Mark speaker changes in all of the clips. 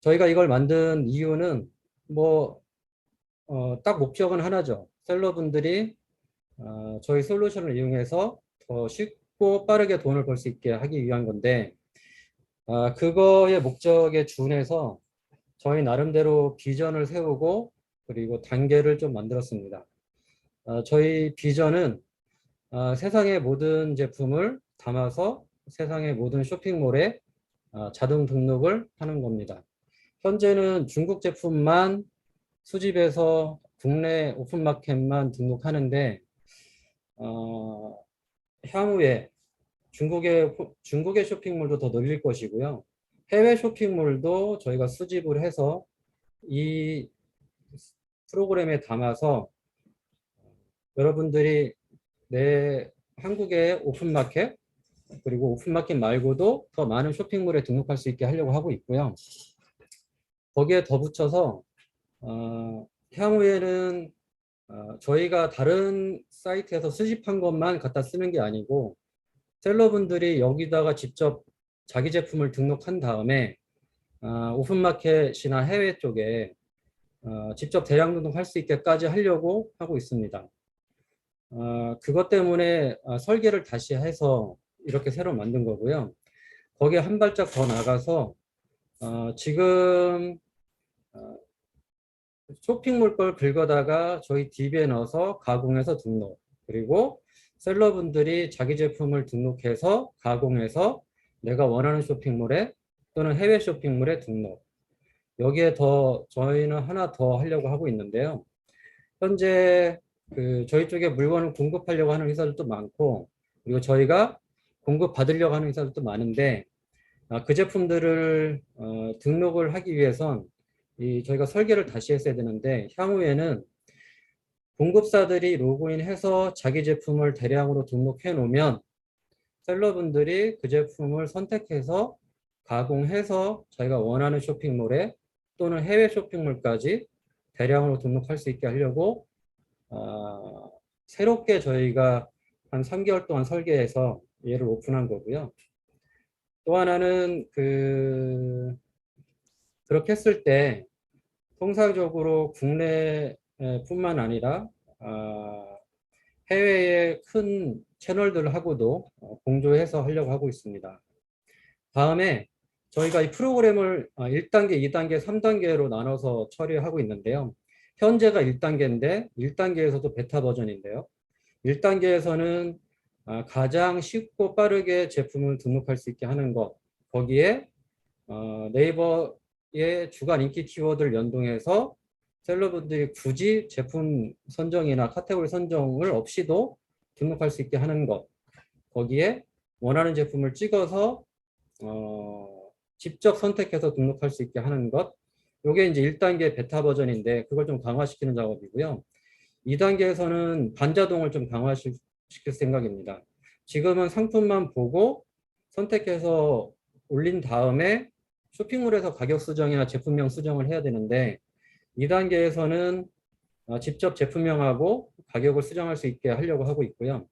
Speaker 1: 저희가 이걸 만든 이유는 뭐 딱 목적은 하나죠. 셀러분들이 저희 솔루션을 이용해서 더 쉽고 빠르게 돈을 벌 수 있게 하기 위한 건데, 그거의 목적에 준해서 저희 나름대로 비전을 세우고 그리고 단계를 좀 만들었습니다. 저희 비전은 세상의 모든 제품을 담아서 세상의 모든 쇼핑몰에 자동 등록을 하는 겁니다. 현재는 중국 제품만 수집해서 국내 오픈마켓만 등록하는데, 어, 향후에 중국의 쇼핑몰도 더 늘릴 것이고요. 해외 쇼핑몰도 저희가 수집을 해서 이 프로그램에 담아서 여러분들이 내 한국의 오픈마켓 그리고 오픈마켓 말고도 더 많은 쇼핑몰에 등록할 수 있게 하려고 하고 있고요. 거기에 덧붙여서 향후에는 저희가 다른 사이트에서 수집한 것만 갖다 쓰는 게 아니고 셀러분들이 여기다가 직접 자기 제품을 등록한 다음에 오픈마켓이나 해외 쪽에 직접 대량 등록할 수 있게까지 하려고 하고 있습니다. 그것 때문에 설계를 다시 해서 이렇게 새로 만든 거고요. 거기에 한 발짝 더 나가서 지금 쇼핑몰 걸 긁어다가 저희 DB에 넣어서 가공해서 등록, 그리고 셀러분들이 자기 제품을 등록해서 가공해서 내가 원하는 쇼핑몰에 또는 해외 쇼핑몰에 등록, 여기에 더 저희는 하나 더 하려고 하고 있는데요. 현재 저희 쪽에 물건을 공급하려고 하는 회사들도 많고, 그리고 저희가 공급 받으려고 하는 회사들도 많은데, 그 제품들을 등록을 하기 위해선 저희가 설계를 다시 했어야 되는데, 향후에는 공급사들이 로그인해서 자기 제품을 대량으로 등록해 놓으면 셀러분들이 그 제품을 선택해서 가공해서 자기가 원하는 쇼핑몰에 또는 해외 쇼핑몰까지 대량으로 등록할 수 있게 하려고 새롭게 저희가 한 3개월 동안 설계해서 얘를 오픈한 거고요. 또 하나는 그렇게 했을 때 통상적으로 국내뿐만 아니라 해외의 큰 채널들하고도 공조해서 하려고 하고 있습니다. 다음에 저희가 이 프로그램을 1단계, 2단계, 3단계로 나눠서 처리하고 있는데요. 현재가 1단계인데 1단계에서도 베타 버전인데요. 1단계에서는 가장 쉽고 빠르게 제품을 등록할 수 있게 하는 것, 거기에 네이버의 주간 인기 키워드를 연동해서 셀러분들이 굳이 제품 선정이나 카테고리 선정을 없이도 등록할 수 있게 하는 것, 거기에 원하는 제품을 찍어서 직접 선택해서 등록할 수 있게 하는 것, 이게 이제 1단계 베타 버전인데 그걸 좀 강화시키는 작업이고요. 2단계에서는 반자동을 좀 강화시킬 생각입니다. 지금은 상품만 보고 선택해서 올린 다음에 쇼핑몰에서 가격 수정이나 제품명 수정을 해야 되는데, 2단계에서는 직접 제품명하고 가격을 수정할 수 있게 하려고 하고 있고요.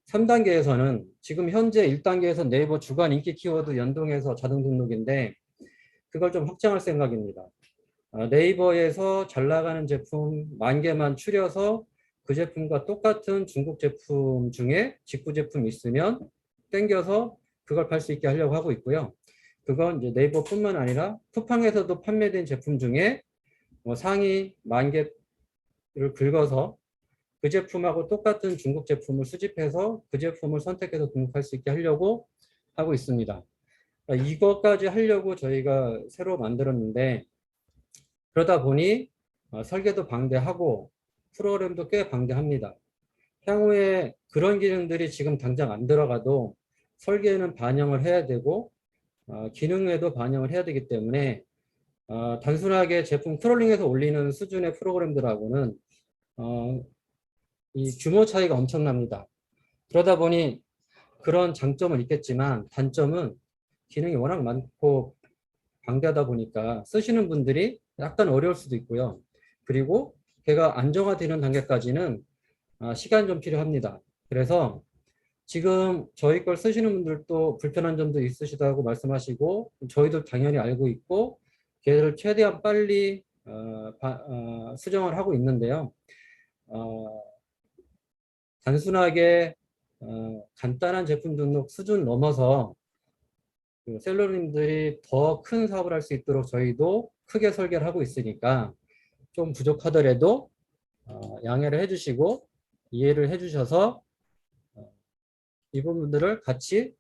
Speaker 1: 3단계에서는 지금 현재 1단계에서 네이버 주간 인기 키워드 연동해서 자동 등록인데 그걸 좀 확장할 생각입니다. 네이버에서 잘 나가는 제품 10,000개만 추려서 그 제품과 똑같은 중국 제품 중에 직구 제품이 있으면 땡겨서 그걸 팔 수 있게 하려고 하고 있고요. 그건 이제 네이버뿐만 아니라 쿠팡에서도 판매된 제품 중에 상위 10,000개를 긁어서 그 제품하고 똑같은 중국 제품을 수집해서 그 제품을 선택해서 등록할 수 있게 하려고 하고 있습니다. 이것까지 하려고 저희가 새로 만들었는데, 그러다 보니 설계도 방대하고 프로그램도 꽤 방대합니다. 향후에 그런 기능들이 지금 당장 안 들어가도 설계에는 반영을 해야 되고 기능에도 반영을 해야 되기 때문에 단순하게 제품 크롤링해서 올리는 수준의 프로그램들하고는 이 규모 차이가 엄청납니다. 그러다 보니 그런 장점은 있겠지만 단점은 기능이 워낙 많고 방대하다 보니까 쓰시는 분들이 약간 어려울 수도 있고요. 그리고 걔가 안정화되는 단계까지는 시간이 좀 필요합니다. 그래서 지금 저희 걸 쓰시는 분들도 불편한 점도 있으시다고 말씀하시고 저희도 당연히 알고 있고 걔를 최대한 빨리 수정을 하고 있는데요. 어, 단순하게 간단한 제품 등록 수준 넘어서 그 셀러님들이 더 큰 사업을 할 수 있도록 저희도 크게 설계를 하고 있으니까 좀 부족하더라도 양해를 해주시고 이해를 해주셔서 이 부분들을 같이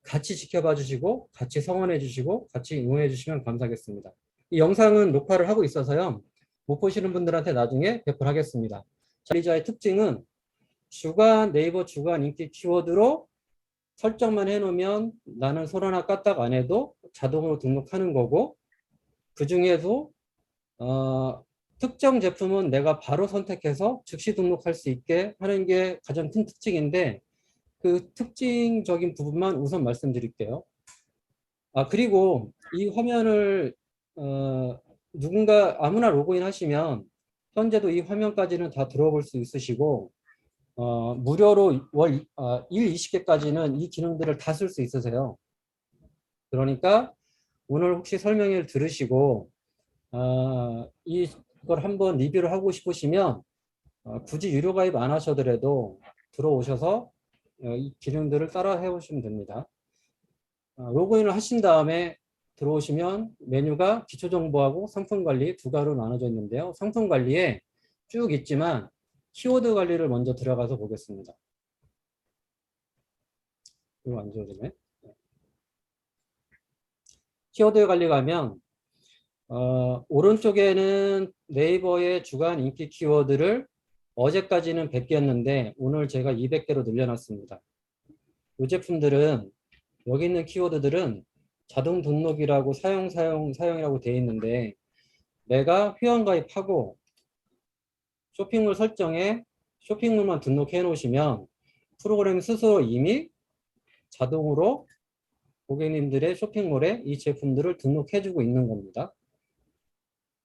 Speaker 1: 지켜봐 주시고 같이 성원해 주시고 같이 응원해 주시면 감사하겠습니다. 이 영상은 녹화를 하고 있어서요. 못 보시는 분들한테 나중에 배포하겠습니다. 자리자의 특징은 네이버 주간 인기 키워드로 설정만 해놓으면 나는 손 하나 까딱 안 해도 자동으로 등록하는 거고, 그 중에도 특정 제품은 내가 바로 선택해서 즉시 등록할 수 있게 하는 게 가장 큰 특징인데, 그 특징적인 부분만 우선 말씀드릴게요. 그리고 이 화면을 누군가 아무나 로그인 하시면 현재도 이 화면까지는 다 들어볼 수 있으시고, 무료로 일 20개까지는 이 기능들을 다 쓸 수 있으세요. 그러니까 오늘 혹시 설명회를 들으시고 이걸 한번 리뷰를 하고 싶으시면 굳이 유료 가입 안 하셔더라도 들어오셔서 이 기능들을 따라 해보시면 됩니다. 로그인을 하신 다음에 들어오시면 메뉴가 기초정보하고 상품관리 두 가지로 나눠져 있는데요. 상품관리에 쭉 있지만 키워드 관리를 먼저 들어가서 보겠습니다. 이거 안 지워지네. 키워드 관리 가면 오른쪽에는 네이버의 주간 인기 키워드를 어제까지는 100개였는데 오늘 제가 200개로 늘려놨습니다. 이 제품들은 여기 있는 키워드들은 자동 등록이라고 사용이라고 되어 있는데 내가 회원가입하고 쇼핑몰 설정에 쇼핑몰만 등록해 놓으시면 프로그램 스스로 이미 자동으로 고객님들의 쇼핑몰에 이 제품들을 등록해 주고 있는 겁니다.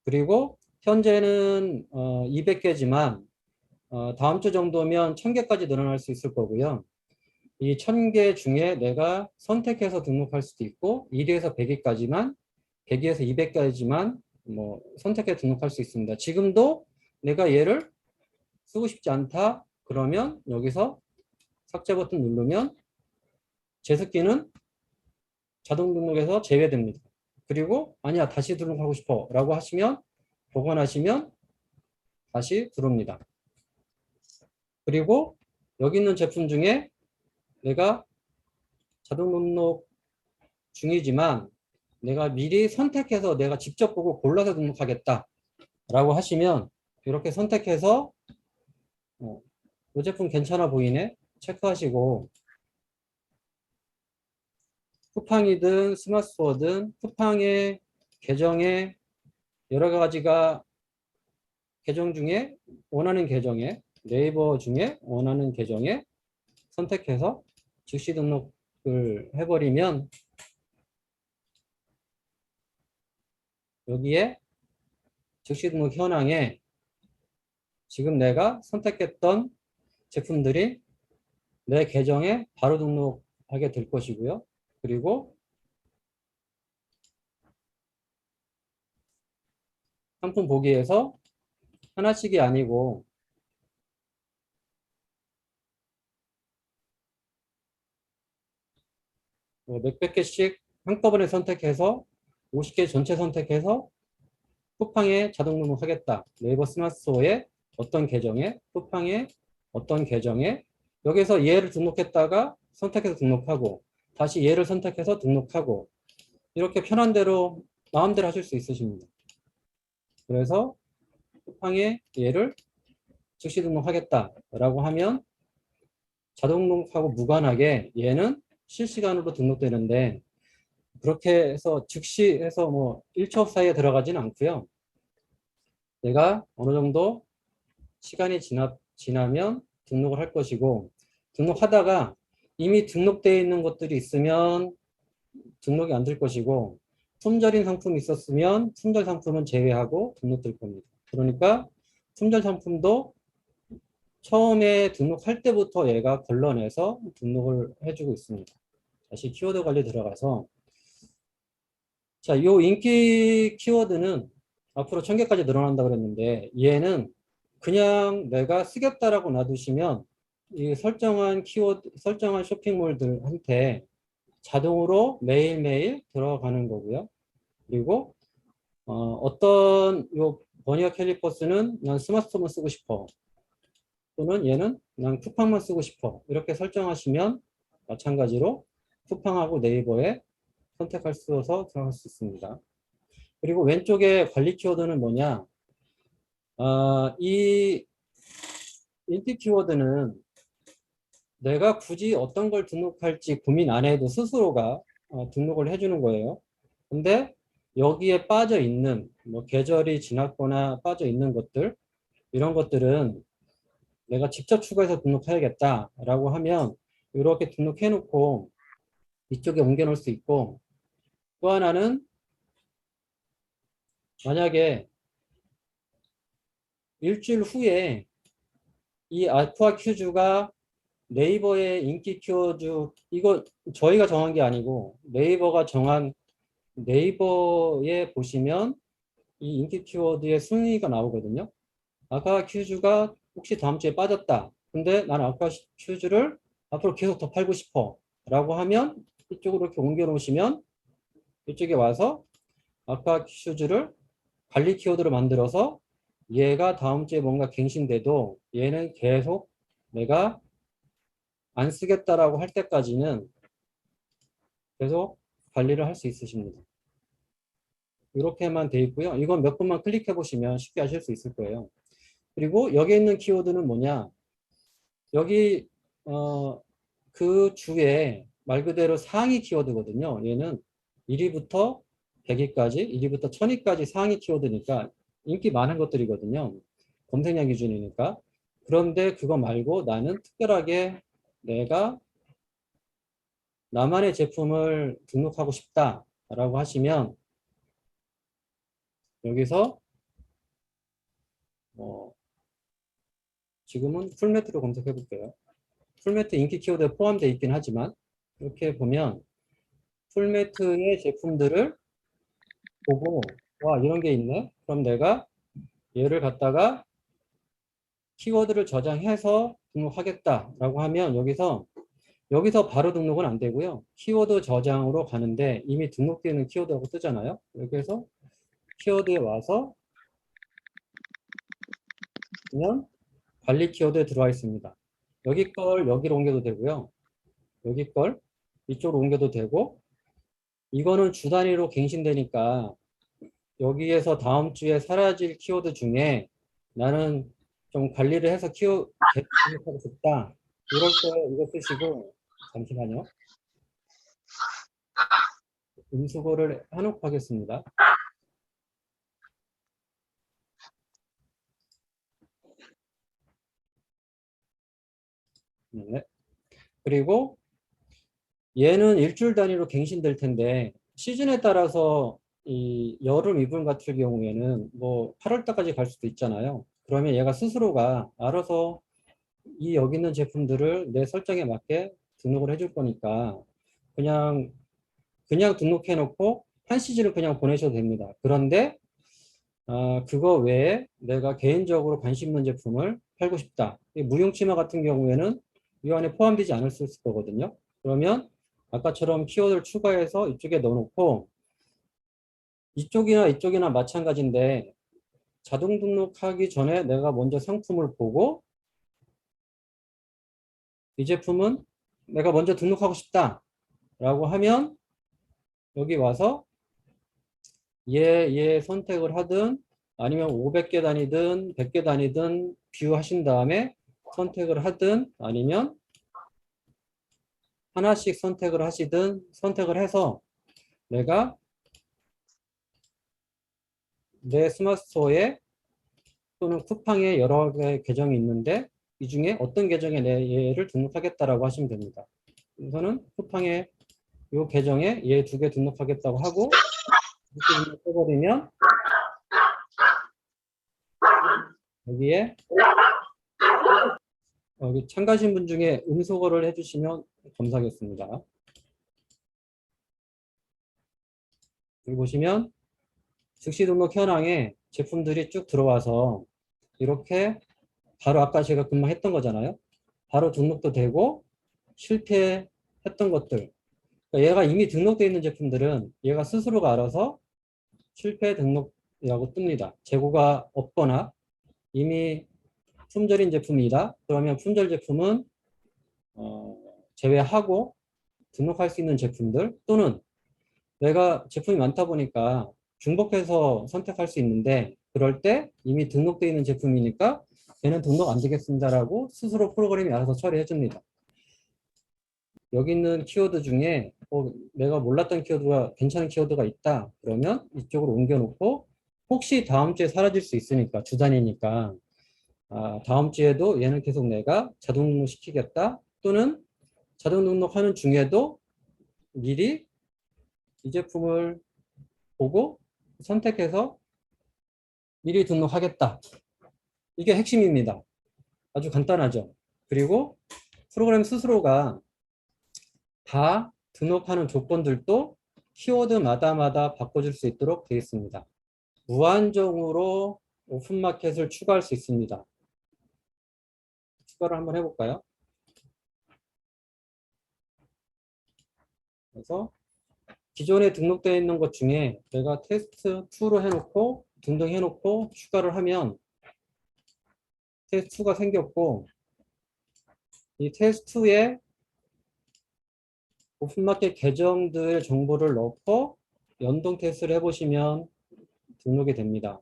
Speaker 1: 그리고 현재는 200개지만 다음 주 정도면 1000개까지 늘어날 수 있을 거고요. 이 1000개 중에 내가 선택해서 등록할 수도 있고 1에서 100개까지만 100에서 200까지만 뭐 선택해 등록할 수 있습니다. 지금도 내가 얘를 쓰고 싶지 않다 그러면 여기서 삭제 버튼 누르면 제습기는 자동 등록에서 제외됩니다. 그리고 아니야 다시 등록하고 싶어 라고 하시면 복원하시면 다시 들어옵니다. 그리고 여기 있는 제품 중에 내가 자동 등록 중이지만 내가 미리 선택해서 내가 직접 보고 골라서 등록하겠다 라고 하시면 이렇게 선택해서 이 제품 괜찮아 보이네 체크하시고 쿠팡이든 스마트스토어든 쿠팡의 계정에 여러 가지가 계정 중에 원하는 계정에 네이버 중에 원하는 계정에 선택해서 즉시 등록을 해버리면 여기에 즉시 등록 현황에 지금 내가 선택했던 제품들이 내 계정에 바로 등록하게 될 것이고요. 그리고 상품 보기에서 하나씩이 아니고 몇백 개씩 한꺼번에 선택해서 50개 전체 선택해서 쿠팡에 자동 등록하겠다. 네이버 스마트스토어에 어떤 계정에 쿠팡에 어떤 계정에 여기서 얘를 등록했다가 선택해서 등록하고 다시 얘를 선택해서 등록하고 이렇게 편한 대로 마음대로 하실 수 있으십니다. 그래서 쿠팡에 얘를 즉시 등록하겠다라고 하면 자동 등록하고 무관하게 얘는 실시간으로 등록되는데 그렇게 해서 즉시 해서 뭐 1초 사이에 들어가지는 않고요. 내가 어느 정도 시간이 지나면 등록을 할 것이고 등록하다가 이미 등록되어 있는 것들이 있으면 등록이 안 될 것이고 품절인 상품이 있었으면 품절 상품은 제외하고 등록될 겁니다. 그러니까 품절 상품도 처음에 등록할 때부터 얘가 걸러내서 등록을 해주고 있습니다. 다시 키워드 관리 들어가서 자, 요 인기 키워드는 앞으로 1000개까지 늘어난다 그랬는데 얘는 그냥 내가 쓰겠다라고 놔두시면 이 설정한 키워드, 설정한 쇼핑몰들한테 자동으로 매일매일 들어가는 거고요. 그리고 어떤 요 버니어 캘리퍼스는 난 스마트폰만 쓰고 싶어. 또는 얘는 난 쿠팡만 쓰고 싶어. 이렇게 설정하시면 마찬가지로 쿠팡하고 네이버에 선택할 수 있어서 들어갈 수 있습니다. 그리고 왼쪽에 관리 키워드는 뭐냐? 이 인기 키워드는 내가 굳이 어떤 걸 등록할지 고민 안 해도 스스로가 등록을 해주는 거예요. 근데 여기에 빠져 있는 뭐 계절이 지났거나 빠져 있는 것들 이런 것들은 내가 직접 추가해서 등록해야겠다라고 하면 이렇게 등록해 놓고 이쪽에 옮겨 놓을 수 있고 또 하나는 만약에 일주일 후에 이 아쿠아 큐즈가 네이버의 인기 키워드 이거 저희가 정한 게 아니고 네이버가 정한 네이버에 보시면 이 인기 키워드의 순위가 나오거든요. 아쿠아 큐즈가 혹시 다음 주에 빠졌다. 근데 나는 아쿠아 큐즈를 앞으로 계속 더 팔고 싶어. 라고 하면 이쪽으로 이렇게 옮겨 놓으시면 이쪽에 와서 아쿠아 큐즈를 관리 키워드로 만들어서 얘가 다음 주에 뭔가 갱신돼도 얘는 계속 내가 안 쓰겠다라고 할 때까지는 계속 관리를 할 수 있으십니다. 이렇게만 돼 있고요. 이건 몇 번만 클릭해 보시면 쉽게 하실 수 있을 거예요. 그리고 여기 있는 키워드는 뭐냐? 여기 그 주에 말 그대로 상위 키워드거든요. 얘는 1위부터 100위까지, 1위부터 1000위까지 상위 키워드니까 인기 많은 것들이거든요. 검색량 기준이니까. 그런데 그거 말고 나는 특별하게 내가 나만의 제품을 등록하고 싶다라고 하시면 여기서 지금은 풀매트로 검색해 볼게요. 풀매트 인기 키워드에 포함되어 있긴 하지만 이렇게 보면 풀매트의 제품들을 보고 와 이런 게 있네. 그럼 내가 얘를 갖다가 키워드를 저장해서 등록하겠다라고 하면 여기서 바로 등록은 안 되고요. 키워드 저장으로 가는데 이미 등록되어 있는 키워드라고 뜨잖아요. 여기에서 키워드에 와서 그냥 관리 키워드에 들어와 있습니다. 여기 걸 여기로 옮겨도 되고요. 여기 걸 이쪽으로 옮겨도 되고 이거는 주 단위로 갱신되니까 여기에서 다음 주에 사라질 키워드 중에 나는 좀 관리를 해서 기록하고 싶다. 이럴 때 이거 쓰시고 잠시만요. 음수거를 해놓고 하겠습니다. 네. 그리고 얘는 일주일 단위로 갱신될 텐데 시즌에 따라서 이 여름 이불 같은 경우에는 뭐 8월 달까지 갈 수도 있잖아요. 그러면 얘가 스스로가 알아서 이 여기 있는 제품들을 내 설정에 맞게 등록을 해줄 거니까 그냥 등록해 놓고 한 시즌을 그냥 보내셔도 됩니다. 그런데 그거 외에 내가 개인적으로 관심 있는 제품을 팔고 싶다. 이 무용치마 같은 경우에는 이 안에 포함되지 않을 수 있을 거거든요. 그러면 아까처럼 키워드를 추가해서 이쪽에 넣어놓고 이쪽이나 마찬가지인데 자동 등록하기 전에 내가 먼저 상품을 보고 이 제품은 내가 먼저 등록하고 싶다 라고 하면 여기 와서 얘 선택을 하든 아니면 500개 단위든 100개 단위든 뷰 하신 다음에 선택을 하든 아니면 하나씩 선택을 하시든 선택을 해서 내가 내 스마트 스토어에 또는 쿠팡에 여러 개의 계정이 있는데 이 중에 어떤 계정에 내 얘를 등록하겠다라고 하시면 됩니다. 우선은 쿠팡에 이 계정에 얘 2개 등록하겠다고 하고 이렇게 써버리면 여기에 여기 참가하신 분 중에 음소거를 해주시면 감사하겠습니다. 여기 보시면 즉시 등록 현황에 제품들이 쭉 들어와서 이렇게 바로 아까 제가 금방 했던 거잖아요. 바로 등록도 되고 실패했던 것들. 그러니까 얘가 이미 등록되어 있는 제품들은 얘가 스스로가 알아서 실패 등록이라고 뜹니다. 재고가 없거나 이미 품절인 제품이다. 그러면 품절 제품은 제외하고 등록할 수 있는 제품들 또는 내가 제품이 많다 보니까 중복해서 선택할 수 있는데 그럴 때 이미 등록되어 있는 제품이니까 얘는 등록 안 되겠습니다라고 스스로 프로그램이 알아서 처리해 줍니다. 여기 있는 키워드 중에 내가 몰랐던 키워드가 괜찮은 키워드가 있다 그러면 이쪽으로 옮겨놓고 혹시 다음 주에 사라질 수 있으니까 주단이니까 다음 주에도 얘는 계속 내가 자동 등록시키겠다 또는 자동 등록하는 중에도 미리 이 제품을 보고 선택해서 미리 등록하겠다. 이게 핵심입니다. 아주 간단하죠. 그리고 프로그램 스스로가 다 등록하는 조건들도 키워드마다 바꿔줄 수 있도록 되어 있습니다. 무한정으로 오픈마켓을 추가할 수 있습니다. 추가를 한번 해볼까요? 그래서 기존에 등록되어 있는 것 중에 내가 테스트 2로 해놓고 등등해놓고 추가를 하면 테스트 2가 생겼고 이 테스트 2에 오픈마켓 계정들 정보를 넣고 연동 테스트를 해보시면 등록이 됩니다.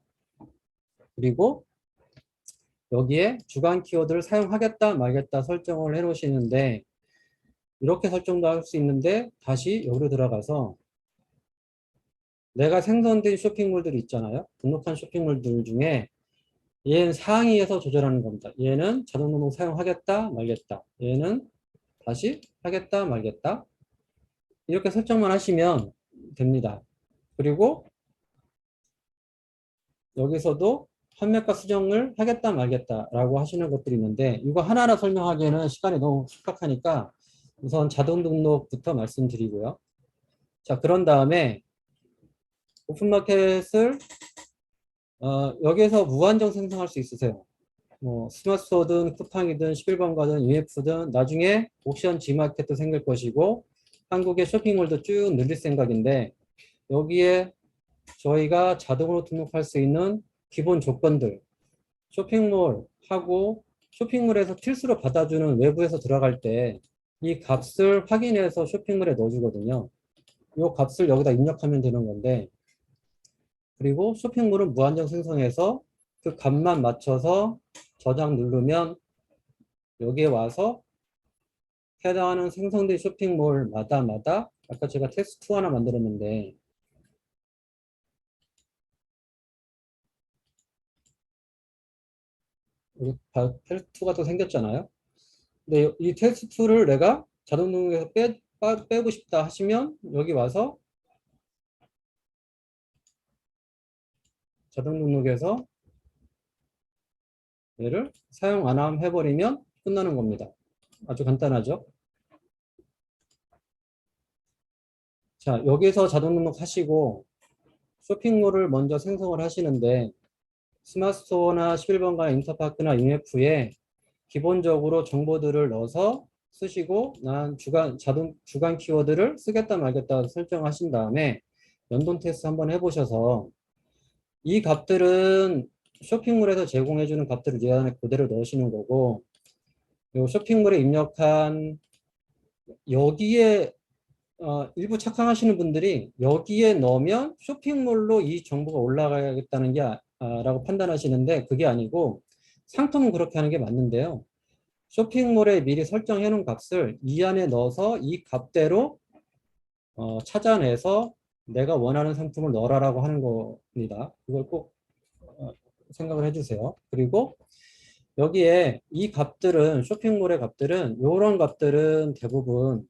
Speaker 1: 그리고 여기에 주간 키워드를 사용하겠다 말겠다 설정을 해 놓으시는데 이렇게 설정도 할 수 있는데 다시 여기로 들어가서 내가 생성된 쇼핑몰들이 있잖아요. 등록한 쇼핑몰들 중에 얘는 상위에서 조절하는 겁니다. 얘는 자동 등록 사용하겠다 말겠다. 얘는 다시 하겠다 말겠다. 이렇게 설정만 하시면 됩니다. 그리고 여기서도 판매가 수정을 하겠다 말겠다라고 하시는 것들이 있는데 이거 하나하나 설명하기에는 시간이 너무 촉박하니까 우선 자동 등록부터 말씀드리고요. 자, 그런 다음에 오픈마켓을 여기에서 무한정 생성할 수 있으세요. 뭐 스마트스토어든 쿠팡이든 11번가든 UF든 나중에 옥션 G마켓도 생길 것이고 한국의 쇼핑몰도 쭉 늘릴 생각인데 여기에 저희가 자동으로 등록할 수 있는 기본 조건들 쇼핑몰하고 쇼핑몰에서 필수로 받아주는 외부에서 들어갈 때 이 값을 확인해서 쇼핑몰에 넣어주거든요. 이 값을 여기다 입력하면 되는 건데 그리고 쇼핑몰은 무한정 생성해서 그 값만 맞춰서 저장 누르면 여기에 와서 해당하는 생성된 쇼핑몰마다 아까 제가 테스트 2 하나 만들었는데 여기 테스트 2가 또 생겼잖아요. 근데 이 테스트 2를 내가 자동 등록에서 빼고 싶다 하시면 여기 와서 자동 등록에서 얘를 사용 안 함 해버리면 끝나는 겁니다. 아주 간단하죠. 자, 여기서 자동 등록하시고 쇼핑몰을 먼저 생성을 하시는데 스마트스토어나 11번가 인터파크나 UF에 기본적으로 정보들을 넣어서 쓰시고 난 주간 키워드를 쓰겠다 말겠다 설정하신 다음에 연동 테스트 한번 해보셔서 이 값들은 쇼핑몰에서 제공해주는 값들을 이 안에 그대로 넣으시는 거고 이 쇼핑몰에 입력한 여기에 일부 착각하시는 분들이 여기에 넣으면 쇼핑몰로 이 정보가 올라가겠다는 게 라고 판단하시는데 그게 아니고 상품은 그렇게 하는 게 맞는데요. 쇼핑몰에 미리 설정해 놓은 값을 이 안에 넣어서 이 값대로 찾아내서 내가 원하는 상품을 넣어라라고 하는 겁니다. 그걸 꼭 생각을 해주세요. 그리고 여기에 이 값들은 쇼핑몰의 값들은 이런 값들은 대부분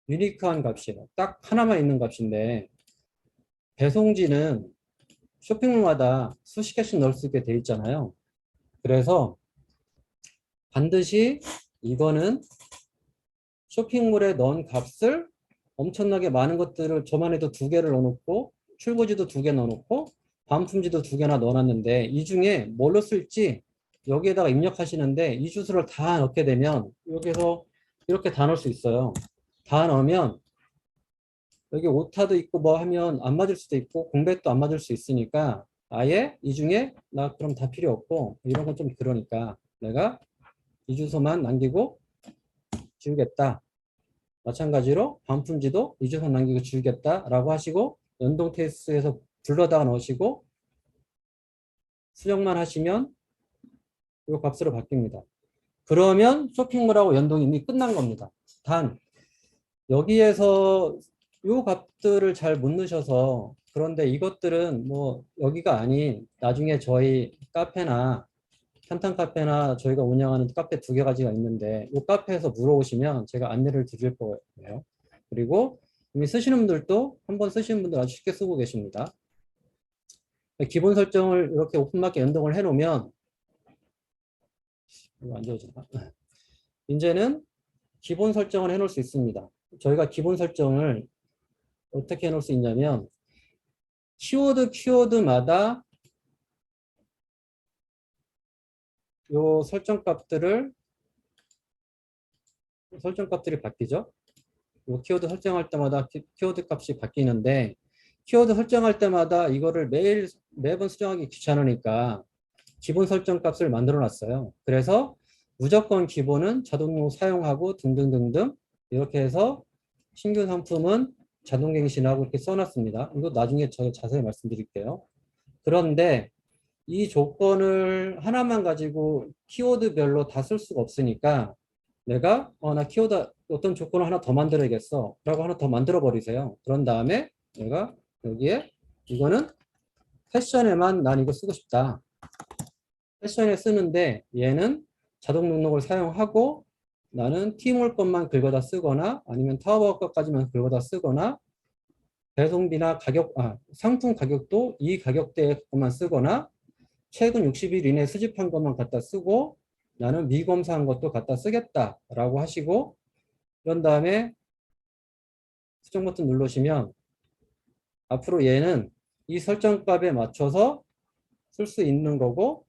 Speaker 1: 유니크한 값이에요. 딱 하나만 있는 값인데 배송지는 쇼핑몰마다 수십 개씩 넣을 수 있게 돼 있잖아요. 그래서 반드시 이거는 쇼핑몰에 넣은 값을 엄청나게 많은 것들을 저만 해도 2개를 넣어놓고 출고지도 2개 넣어놓고 반품지도 2개나 넣어놨는데 이 중에 뭘로 쓸지 여기에다가 입력하시는데 이 주소를 다 넣게 되면 여기서 이렇게 다 넣을 수 있어요. 다 넣으면 여기 오타도 있고 뭐 하면 안 맞을 수도 있고 공백도 안 맞을 수 있으니까 아예 이 중에 나 그럼 다 필요 없고 이런 건 좀 그러니까 내가 이 주소만 남기고 지우겠다. 마찬가지로 반품지도 이 주소 남기고 지우겠다라고 하시고 연동 테스트에서 불러다가 넣으시고 수정만 하시면 이 값으로 바뀝니다. 그러면 쇼핑몰하고 연동이 이미 끝난 겁니다. 단 여기에서 이 값들을 잘 못 넣으셔서 그런데 이것들은 뭐 여기가 아닌 나중에 저희 카페나 탄탄 카페나 저희가 운영하는 카페 2개 가지가 있는데 이 카페에서 물어보시면 제가 안내를 드릴 거예요. 그리고 이미 쓰시는 분들도 한번 쓰시는 분들 아주 쉽게 쓰고 계십니다. 기본 설정을 이렇게 오픈마켓 연동을 해놓으면 이거 안 지워지나? 이제는 기본 설정을 해놓을 수 있습니다. 저희가 기본 설정을 어떻게 해놓을 수 있냐면 키워드마다 요 설정값들이 바뀌죠. 요 키워드 설정할 때마다 키워드 값이 바뀌는데 키워드 설정할 때마다 이거를 매번 수정하기 귀찮으니까 기본 설정 값을 만들어 놨어요. 그래서 무조건 기본은 자동으로 사용하고 등등등등 이렇게 해서 신규 상품은 자동갱신하고 이렇게 써놨습니다. 이거 나중에 제가 자세히 말씀드릴게요. 그런데 이 조건을 하나만 가지고 키워드별로 다 쓸 수가 없으니까 내가 나 키워드 어떤 조건을 하나 더 만들어야겠어 라고 하나 더 만들어 버리세요. 그런 다음에 내가 여기에 이거는 패션에만 난 이거 쓰고 싶다. 패션에 쓰는데 얘는 자동 등록을 사용하고 나는 티몰 것만 긁어다 쓰거나 아니면 타워바오 것까지만 긁어다 쓰거나 배송비나 상품 가격도 이 가격대에 것만 쓰거나 최근 60일 이내 수집한 것만 갖다 쓰고 나는 미검사한 것도 갖다 쓰겠다라고 하시고 그런 다음에 수정 버튼 누르시면 앞으로 얘는 이 설정값에 맞춰서 쓸 수 있는 거고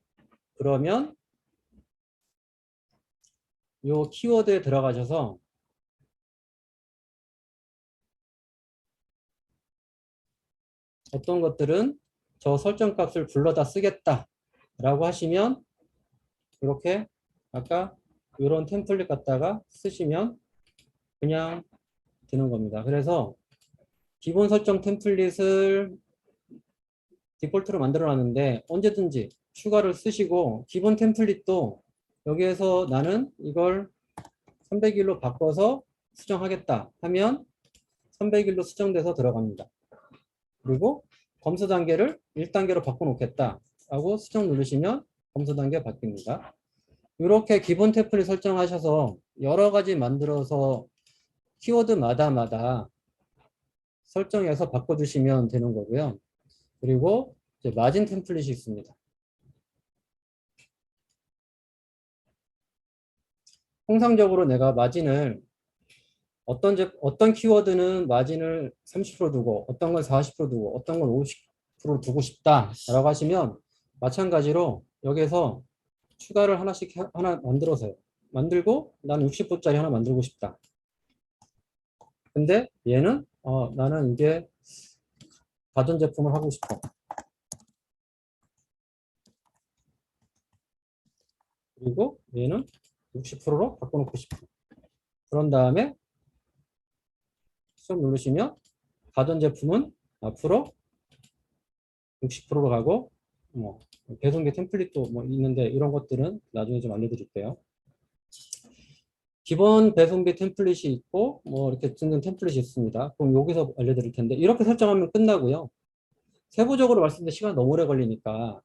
Speaker 1: 그러면 요 키워드에 들어가셔서 어떤 것들은 저 설정값을 불러다 쓰겠다 라고 하시면 이렇게 아까 이런 템플릿 갖다가 쓰시면 그냥 되는 겁니다. 그래서 기본 설정 템플릿을 디폴트로 만들어 놨는데 언제든지 추가를 쓰시고 기본 템플릿도 여기에서 나는 이걸 300일로 바꿔서 수정하겠다 하면 300일로 수정돼서 들어갑니다. 그리고 검수 단계를 1단계로 바꿔놓겠다 하고 수정 누르시면 검수 단계 바뀝니다. 이렇게 기본 템플릿 설정하셔서 여러 가지 만들어서 키워드마다 설정해서 바꿔주시면 되는 거고요. 그리고 이제 마진 템플릿이 있습니다. 통상적으로 내가 마진을 어떤 키워드는 마진을 30% 두고 어떤 건 40% 두고 어떤 건 50% 두고 싶다라고 하시면 마찬가지로 여기서 추가를 하나 만들어서요. 만들고 나는 60%짜리 하나 만들고 싶다. 근데 얘는 나는 이게 가전제품을 하고 싶어. 그리고 얘는 60%로 바꿔놓고 싶어. 그런 다음에 수정 누르시면 가전제품은 앞으로 60%로 가고 배송비 템플릿도 있는데 이런 것들은 나중에 좀 알려드릴게요. 기본 배송비 템플릿이 있고 이렇게 등등 템플릿이 있습니다. 그럼 여기서 알려드릴 텐데 이렇게 설정하면 끝나고요. 세부적으로 말씀드리면 시간 너무 오래 걸리니까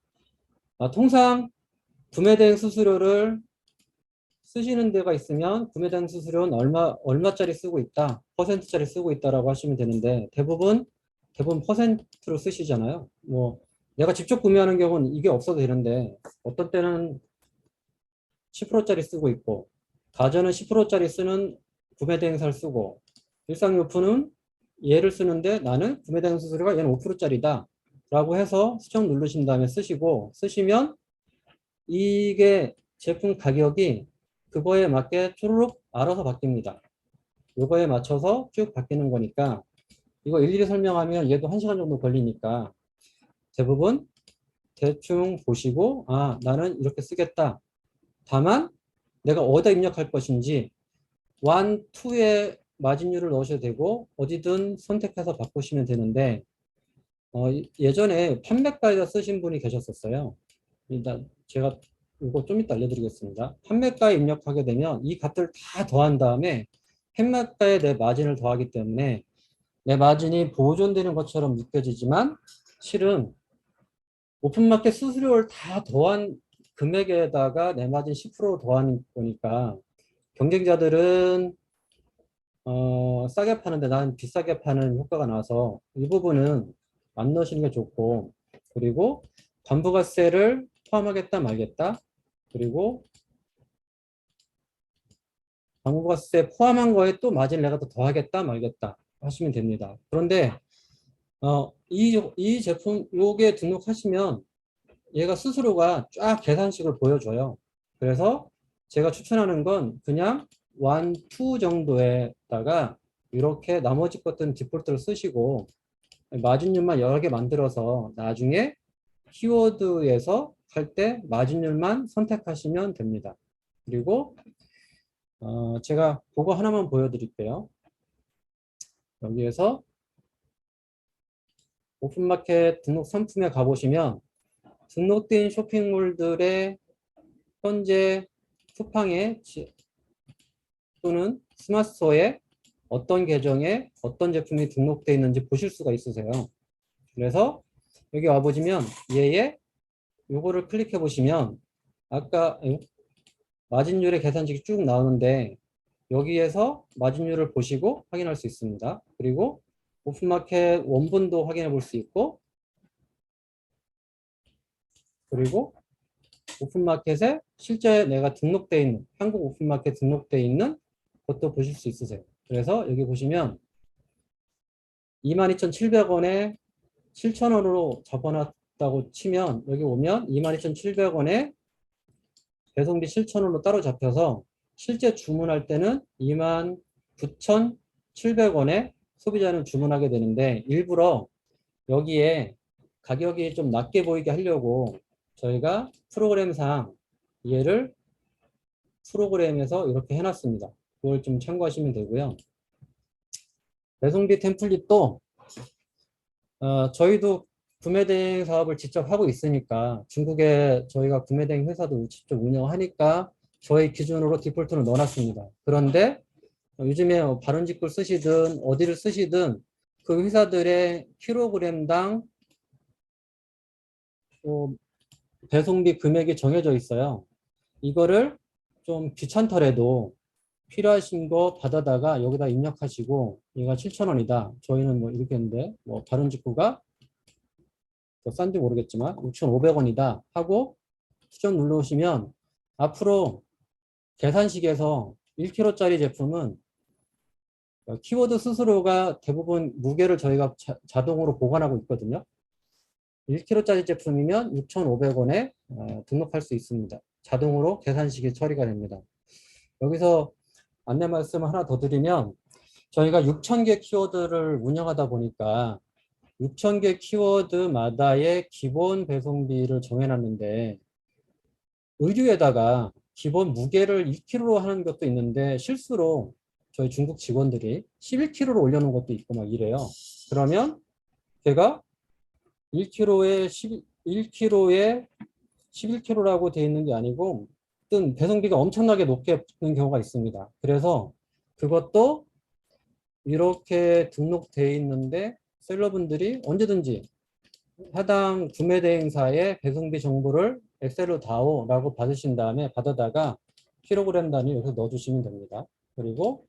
Speaker 1: 통상 구매대행 수수료를 쓰시는 데가 있으면 구매대행 수수료는 얼마짜리 쓰고 있다, 퍼센트짜리 쓰고 있다라고 하시면 되는데 대부분 퍼센트로 쓰시잖아요. 내가 직접 구매하는 경우는 이게 없어도 되는데 어떤 때는 10%짜리 쓰고 있고 가전은 10%짜리 쓰는 구매대행사를 쓰고 일상용품은 얘를 쓰는데 나는 구매대행 수수료가 얘는 5%짜리다 라고 해서 수정 누르신 다음에 쓰시면 이게 제품 가격이 그거에 맞게 쪼르륵 알아서 바뀝니다. 요거에 맞춰서 쭉 바뀌는 거니까 이거 일일이 설명하면 얘도 1시간 정도 걸리니까 대부분 대충 보시고 아 나는 이렇게 쓰겠다. 다만 내가 어디다 입력할 것인지 1, 2에 마진율을 넣으셔도 되고 어디든 선택해서 바꾸시면 되는데 예전에 판매가에다 쓰신 분이 계셨었어요. 일단 제가 이거 좀 이따 알려드리겠습니다. 판매가에 입력하게 되면 이 값들 다 더한 다음에 판매가에 내 마진을 더하기 때문에 내 마진이 보존되는 것처럼 느껴지지만 실은 오픈마켓 수수료를 다 더한 금액에다가 내 마진 10% 더하는 거니까 경쟁자들은 싸게 파는데 나는 비싸게 파는 효과가 나서 이 부분은 안 넣으시는 게 좋고 그리고 관부가세를 포함하겠다 말겠다 그리고 관부가세 포함한 거에 또 마진을 내가 더 더하겠다 말겠다 하시면 됩니다. 그런데 이 제품 요게 등록하시면 얘가 스스로가 쫙 계산식을 보여줘요. 그래서 제가 추천하는 건 그냥 1, 2 정도에다가 이렇게 나머지 것들은 디폴트를 쓰시고 마진율만 여러 개 만들어서 나중에 키워드에서 할 때 마진율만 선택하시면 됩니다. 그리고 제가 그거 하나만 보여드릴게요. 여기에서 오픈마켓 등록 상품에 가보시면 등록된 쇼핑몰들의 현재 쿠팡에 또는 스마트스토어에 어떤 계정에 어떤 제품이 등록되어 있는지 보실 수가 있으세요. 그래서 여기 와보시면 얘의 요거를 클릭해 보시면 아까 마진율의 계산식이 쭉 나오는데 여기에서 마진율을 보시고 확인할 수 있습니다. 그리고 오픈마켓 원본도 확인해 볼 수 있고 그리고 오픈마켓에 실제 내가 등록되어 있는 한국 오픈마켓 등록되어 있는 것도 보실 수 있으세요. 그래서 여기 보시면 22,700원에 7,000원으로 접어놨다고 치면 여기 오면 22,700원에 배송비 7,000원으로 따로 잡혀서 실제 주문할 때는 29,700원에 소비자는 주문하게 되는데 일부러 여기에 가격이 좀 낮게 보이게 하려고 저희가 프로그램상 얘를 프로그램에서 이렇게 해놨습니다. 그걸 좀 참고하시면 되고요. 배송비 템플릿도 저희도 구매대행 사업을 직접 하고 있으니까 중국에 저희가 구매대행 회사도 직접 운영하니까 저희 기준으로 디폴트를 넣어놨습니다. 그런데 요즘에 바른직구를 쓰시든 어디를 쓰시든 그 회사들의 킬로그램당 배송비 금액이 정해져 있어요. 이거를 좀 귀찮더라도 필요하신 거 받아다가 여기다 입력하시고 얘가 7,000원이다. 저희는 뭐 이렇게 했는데 뭐 바른직구가 더 싼지 모르겠지만 6,500원이다 하고 수정 눌러오시면 앞으로 계산식에서 1kg짜리 제품은 키워드 스스로가 대부분 무게를 저희가 자동으로 보관하고 있거든요. 1kg짜리 제품이면 6,500원에 등록할 수 있습니다. 자동으로 계산식이 처리가 됩니다. 여기서 안내 말씀을 하나 더 드리면 저희가 6,000개 키워드를 운영하다 보니까 6,000개 키워드마다의 기본 배송비를 정해놨는데 의류에다가 기본 무게를 2kg로 하는 것도 있는데 실수로 저희 중국 직원들이 11kg로 올려놓은 것도 있고 막 이래요. 그러면 걔가 1kg에 11kg라고 되어 있는 게 아니고 어떤 배송비가 엄청나게 높게 붙는 경우가 있습니다. 그래서 그것도 이렇게 등록되어 있는데 셀러분들이 언제든지 해당 구매 대행사의 배송비 정보를 엑셀로 다오라고 받으신 다음에 받아다가 킬로그램 단위 여기서 넣어주시면 됩니다. 그리고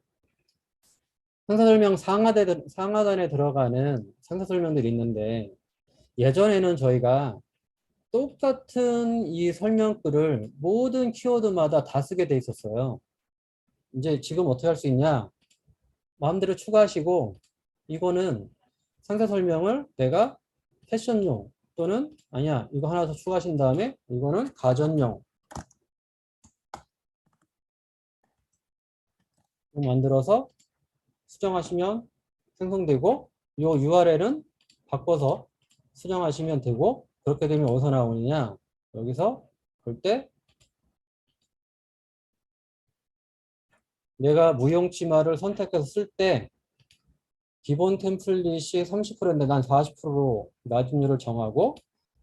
Speaker 1: 상사설명 상하단에 들어가는 상사설명들이 있는데 예전에는 저희가 똑같은 이 설명글을 모든 키워드마다 다 쓰게 돼 있었어요. 이제 지금 어떻게 할 수 있냐? 마음대로 추가하시고 이거는 상세 설명을 내가 패션용 또는 아니야 이거 하나 더 추가하신 다음에 이거는 가전용 만들어서 수정하시면 생성되고 이 URL은 바꿔서 수정하시면 되고 그렇게 되면 어디서 나오느냐 여기서 볼 때 내가 무용치마를 선택해서 쓸 때 기본 템플릿이 30%인데 난 40%로 마진율을 정하고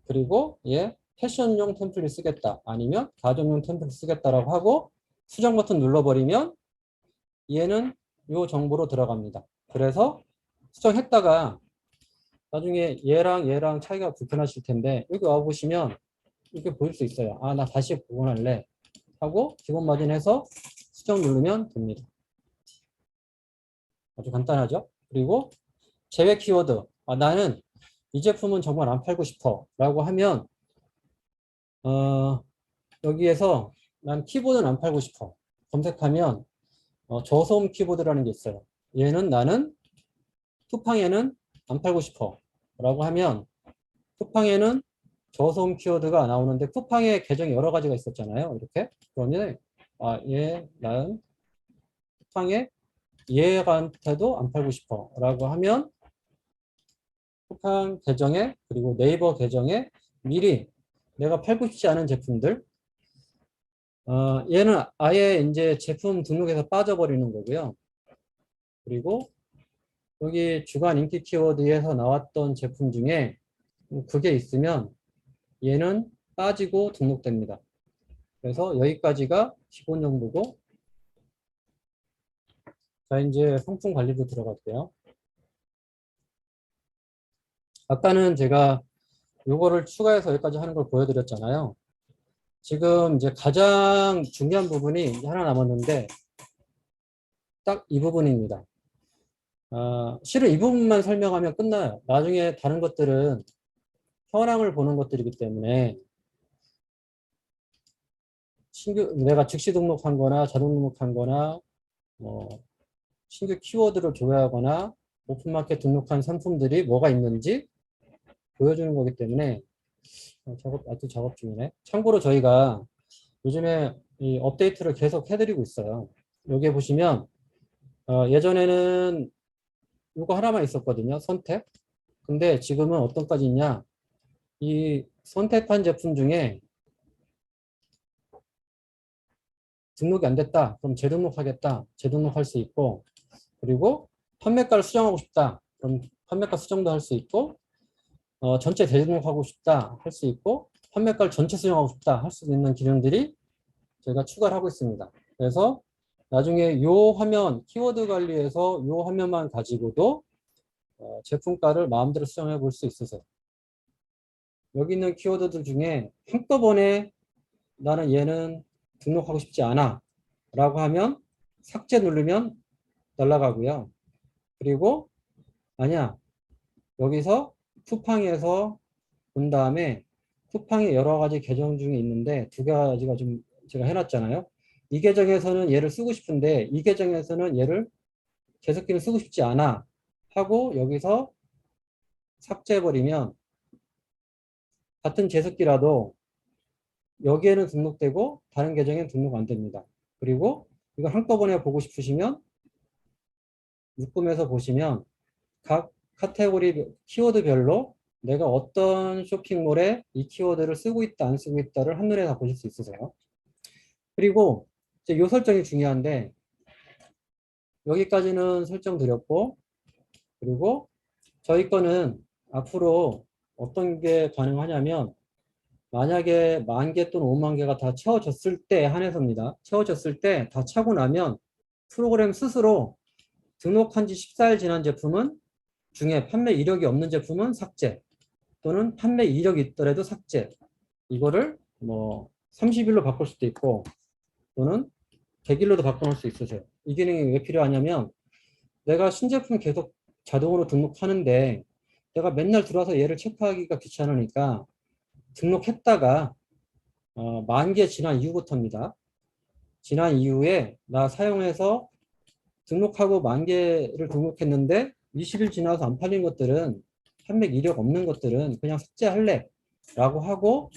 Speaker 1: 그리고 얘 패션용 템플릿 쓰겠다 아니면 가정용 템플릿 쓰겠다라고 하고 수정 버튼 눌러버리면 얘는 이 정보로 들어갑니다. 그래서 수정했다가 나중에 얘랑 차이가 불편하실 텐데 여기 와보시면 이렇게 보일 수 있어요. 아, 나 다시 복원할래 하고 기본 마진 해서 수정 누르면 됩니다. 아주 간단하죠? 그리고 제외 키워드. 아, 나는 이 제품은 정말 안 팔고 싶어 라고 하면 여기에서 난 키보드는 안 팔고 싶어. 검색하면 저소음 키보드라는 게 있어요. 얘는 나는 쿠팡에는 안 팔고 싶어 라고 하면 쿠팡에는 저소음 키워드가 나오는데 쿠팡에 계정이 여러 가지가 있었잖아요. 이렇게. 그러면 나는 쿠팡에 얘한테도 안 팔고 싶어 라고 하면 쿠팡 계정에 그리고 네이버 계정에 미리 내가 팔고 싶지 않은 제품들 얘는 아예 이제 제품 등록에서 빠져버리는 거고요. 그리고 여기 주간 인기 키워드에서 나왔던 제품 중에 그게 있으면 얘는 빠지고 등록됩니다. 그래서 여기까지가 기본 정보고 자 이제 상품 관리도 들어갈게요. 아까는 제가 요거를 추가해서 여기까지 하는 걸 보여드렸잖아요. 지금 이제 가장 중요한 부분이 이제 하나 남았는데 딱 이 부분입니다. 실은 이 부분만 설명하면 끝나요. 나중에 다른 것들은 현황을 보는 것들이기 때문에 내가 즉시 등록한 거나 자동 등록한 거나 신규 키워드를 조회하거나 오픈마켓 등록한 상품들이 뭐가 있는지 보여주는 거기 때문에 아직 작업 중이네. 참고로 저희가 요즘에 이 업데이트를 계속 해드리고 있어요. 여기 보시면 예전에는 이거 하나만 있었거든요. 선택. 근데 지금은 어떤 까지 있냐. 이 선택한 제품 중에 등록이 안 됐다. 그럼 재등록하겠다. 재등록할 수 있고 그리고 판매가를 수정하고 싶다. 그럼 판매가 수정도 할 수 있고 전체 재등록하고 싶다. 할 수 있고 판매가를 전체 수정하고 싶다. 할 수 있는 기능들이 저희가 추가를 하고 있습니다. 그래서 나중에 요 화면 키워드 관리에서 요 화면만 가지고도 제품가를 마음대로 수정해 볼 수 있으세요. 여기 있는 키워드들 중에 한꺼번에 나는 얘는 등록하고 싶지 않아 라고 하면 삭제 누르면 날아가고요. 그리고 아니야 여기서 쿠팡에서 본 다음에 쿠팡이 여러 가지 계정 중에 있는데 두 가지가 좀 제가 해놨잖아요. 이 계정에서는 얘를 쓰고 싶은데 이 계정에서는 얘를 제습기를 쓰고 싶지 않아 하고 여기서 삭제해버리면 같은 제습기라도 여기에는 등록되고 다른 계정에는 등록 안 됩니다. 그리고 이걸 한꺼번에 보고 싶으시면 묶음에서 보시면 각 카테고리 키워드별로 내가 어떤 쇼핑몰에 이 키워드를 쓰고 있다 안 쓰고 있다를 한눈에 다 보실 수 있으세요. 그리고 이제 이 설정이 중요한데 여기까지는 설정드렸고 그리고 저희 거는 앞으로 어떤 게 가능하냐면 만약에 10,000개 또는 50,000개가 다 채워졌을 때 한해서입니다. 채워졌을 때 다 차고 나면 프로그램 스스로 등록한 지 14일 지난 제품은 중에 판매 이력이 없는 제품은 삭제 또는 판매 이력이 있더라도 삭제 이거를 뭐 30일로 바꿀 수도 있고 또는 100일로도 바꿔놓을 수 있으세요. 이 기능이 왜 필요하냐면 내가 신제품 계속 자동으로 등록하는데 내가 맨날 들어와서 얘를 체크하기가 귀찮으니까 등록했다가 10,000개 지난 이후부터입니다. 지난 이후에 나 사용해서 등록하고 10,000개를 등록했는데 20일 지나서 안 팔린 것들은 판매 이력 없는 것들은 그냥 삭제할래 라고 하고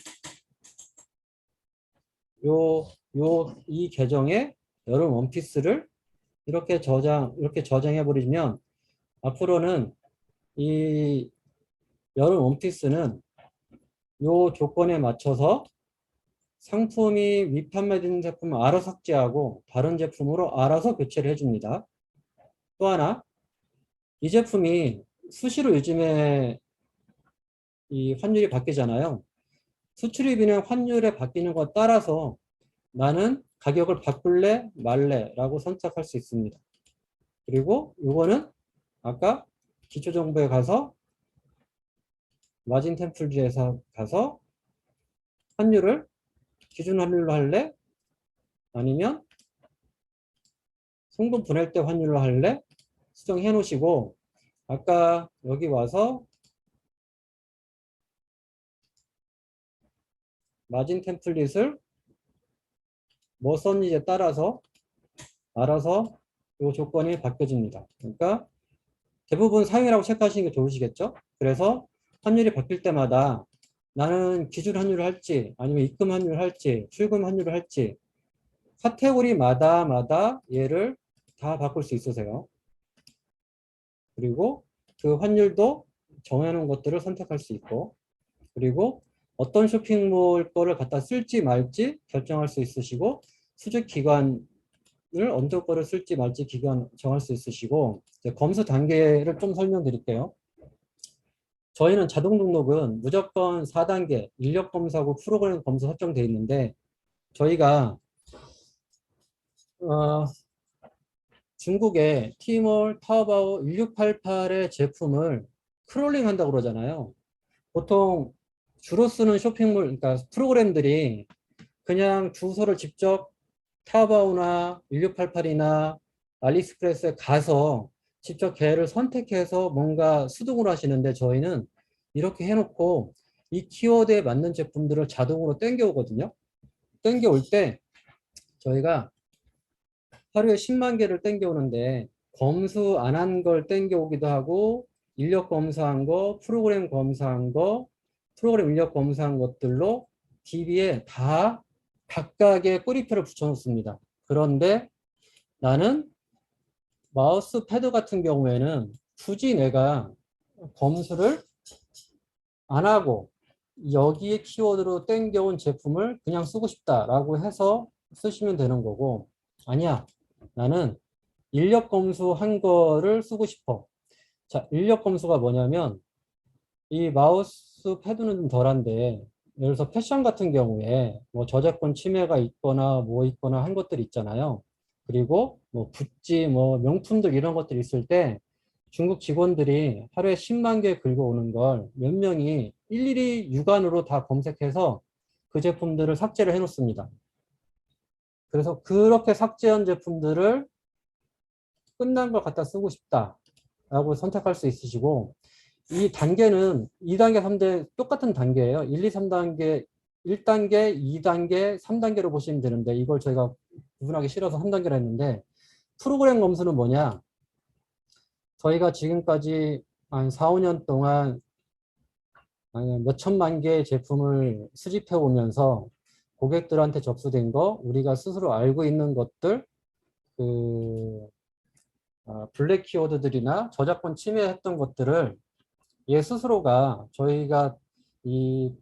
Speaker 1: 이 계정에 여름 원피스를 이렇게 저장해 버리면 앞으로는 이 여름 원피스는 요 조건에 맞춰서 상품이 미판매된 제품을 알아서 삭제하고 다른 제품으로 알아서 교체를 해줍니다. 또 하나, 이 제품이 수시로 요즘에 이 환율이 바뀌잖아요. 수출입이는 환율에 바뀌는 것 따라서 나는 가격을 바꿀래 말래 라고 선택할 수 있습니다. 그리고 이거는 아까 기초정보에 가서 마진 템플지에서 가서 환율을 기준 환율로 할래? 아니면 송금 보낼 때 환율로 할래? 수정해 놓으시고 아까 여기 와서 마진 템플릿을 뭐 썼는지에 따라서 알아서 이 조건이 바뀌어집니다. 그러니까 대부분 사용이라고 체크하시는 게 좋으시겠죠? 그래서 환율이 바뀔 때마다 나는 기준 환율을 할지 아니면 입금 환율을 할지 출금 환율을 할지 카테고리마다 얘를 다 바꿀 수 있으세요. 그리고 그 환율도 정해놓은 것들을 선택할 수 있고 그리고 어떤 쇼핑몰 거를 갖다 쓸지 말지 결정할 수 있으시고 수집 기간을 언제 거를 쓸지 말지 기간 정할 수 있으시고 이제 검수 단계를 좀 설명드릴게요. 저희는 자동 등록은 무조건 4단계 인력 검사하고 프로그램 검사 설정되어 있는데 저희가 중국의 티몰, 타오바오 1688의 제품을 크롤링 한다고 그러잖아요. 보통 주로 쓰는 쇼핑몰, 그러니까 프로그램들이 그냥 주소를 직접 타오바오나 1688이나 알리익스프레스에 가서 직접 걔를 선택해서 뭔가 수동으로 하시는데 저희는 이렇게 해놓고 이 키워드에 맞는 제품들을 자동으로 땡겨오거든요. 땡겨올 때 저희가 하루에 10만 개를 땡겨오는데 검수 안 한 걸 땡겨오기도 하고 인력 검사한 거, 프로그램 검사한 거, 프로그램 인력 검사한 것들로 DB에 다 각각의 꼬리표를 붙여놓습니다. 그런데 나는 마우스 패드 같은 경우에는 굳이 내가 검수를 안 하고 여기에 키워드로 땡겨온 제품을 그냥 쓰고 싶다라고 해서 쓰시면 되는 거고 아니야 나는 인력 검수한 거를 쓰고 싶어. 자, 인력 검수가 뭐냐면 이 마우스 패드는 좀 덜한데 예를 들어서 패션 같은 경우에 뭐 저작권 침해가 있거나 뭐 있거나 한 것들 있잖아요. 그리고 뭐 굿즈 뭐 명품들 이런 것들 있을 때 중국 직원들이 하루에 10만 개 긁어오는 걸 몇 명이 일일이 육안으로 다 검색해서 그 제품들을 삭제를 해 놓습니다. 그래서 그렇게 삭제한 제품들을 끝난 걸 갖다 쓰고 싶다라고 선택할 수 있으시고 이 단계는 2단계, 3단계 똑같은 단계예요. 1, 2, 3단계, 1단계, 2단계, 3단계로 보시면 되는데 이걸 저희가 구분하기 싫어서 3단계로 했는데 프로그램 검수는 뭐냐? 저희가 지금까지 한 4, 5년 동안 몇 천만 개의 제품을 수집해 오면서 고객들한테 접수된 거, 우리가 스스로 알고 있는 것들, 블랙 키워드들이나 저작권 침해했던 것들을 얘 스스로가 저희가 이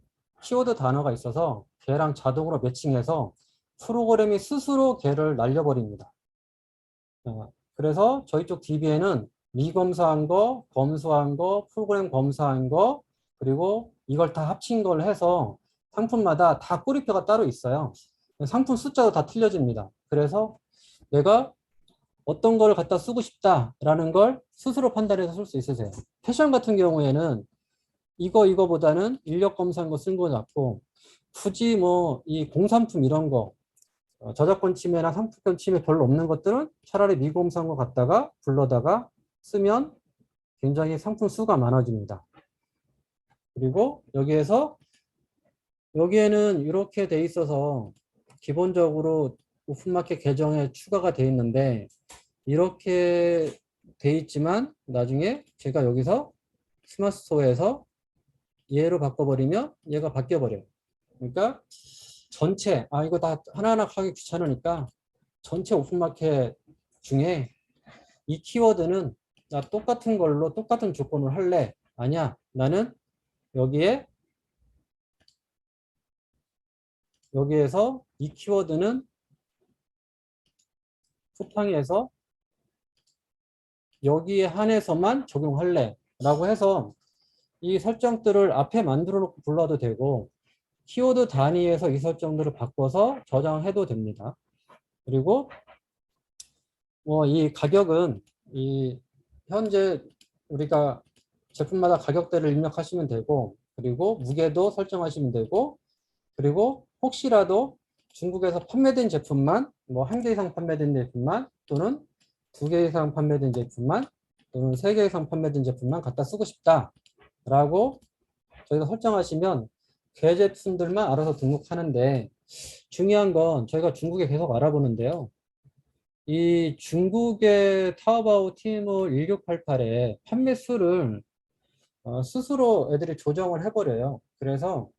Speaker 1: 키워드 단어가 있어서 걔랑 자동으로 매칭해서 프로그램이 스스로 걔를 날려버립니다. 그래서 저희 쪽 DB에는 미검사한 거, 검수한 거, 프로그램 검사한 거, 그리고 이걸 다 합친 걸 해서 상품마다 다 꼬리표가 따로 있어요. 상품 숫자도 다 틀려집니다. 그래서 내가 어떤 걸 갖다 쓰고 싶다라는 걸 스스로 판단해서 쓸 수 있으세요. 패션 같은 경우에는 이거보다는 인력 검사한 거 쓴 거 낫고 굳이 뭐 이 공산품 이런 거 저작권 침해나 상품권 침해 별로 없는 것들은 차라리 미검사한 거 갖다가 불러다가 쓰면 굉장히 상품 수가 많아집니다. 그리고 여기에는 이렇게 돼 있어서 기본적으로 오픈마켓 계정에 추가가 돼 있는데 이렇게 돼 있지만 나중에 제가 여기서 스마트 스토어에서 얘로 바꿔버리면 얘가 바뀌어버려요. 그러니까 전체, 이거 다 하나하나 하기 귀찮으니까 전체 오픈마켓 중에 이 키워드는 나 똑같은 걸로 똑같은 조건을 할래. 아니야. 나는 여기에서 이 키워드는 쿠팡에서 여기에 한해서만 적용할래. 라고 해서 이 설정들을 앞에 만들어 놓고 불러도 되고 키워드 단위에서 이 설정들을 바꿔서 저장해도 됩니다. 그리고 이 가격은 이 현재 우리가 제품마다 가격대를 입력하시면 되고 그리고 무게도 설정하시면 되고 그리고 혹시라도 중국에서 판매된 제품만 뭐 한 개 이상 판매된 제품만 또는 두 개 이상 판매된 제품만 또는 세 개 이상 판매된 제품만 갖다 쓰고 싶다라고 저희가 설정하시면 그 제품들만 알아서 등록하는데 중요한 건 저희가 중국에 계속 알아보는데요. 이 중국의 타오바오 티몰 1688의 판매 수를 스스로 애들이 조정을 해버려요. 그래서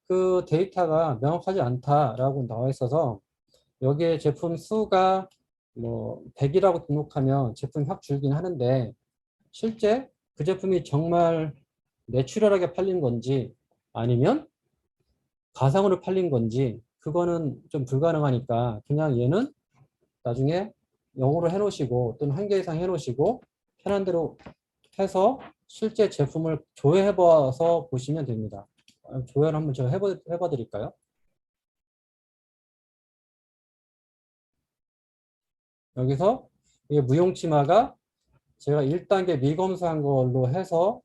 Speaker 1: 그 데이터가 명확하지 않다라고 나와 있어서 여기에 제품 수가 뭐 100이라고 등록하면 제품이 확 줄긴 하는데 실제 그 제품이 정말 내추럴하게 팔린 건지 아니면 가상으로 팔린 건지 그거는 좀 불가능하니까 그냥 얘는 나중에 영어로 해놓으시고 또는 한 개 이상 해놓으시고 편한 대로 해서 실제 제품을 조회해봐서 보시면 됩니다. 조회를 한번 제가 해봐 드릴까요? 여기서 이게 무용치마가 제가 1단계 미검사한 걸로 해서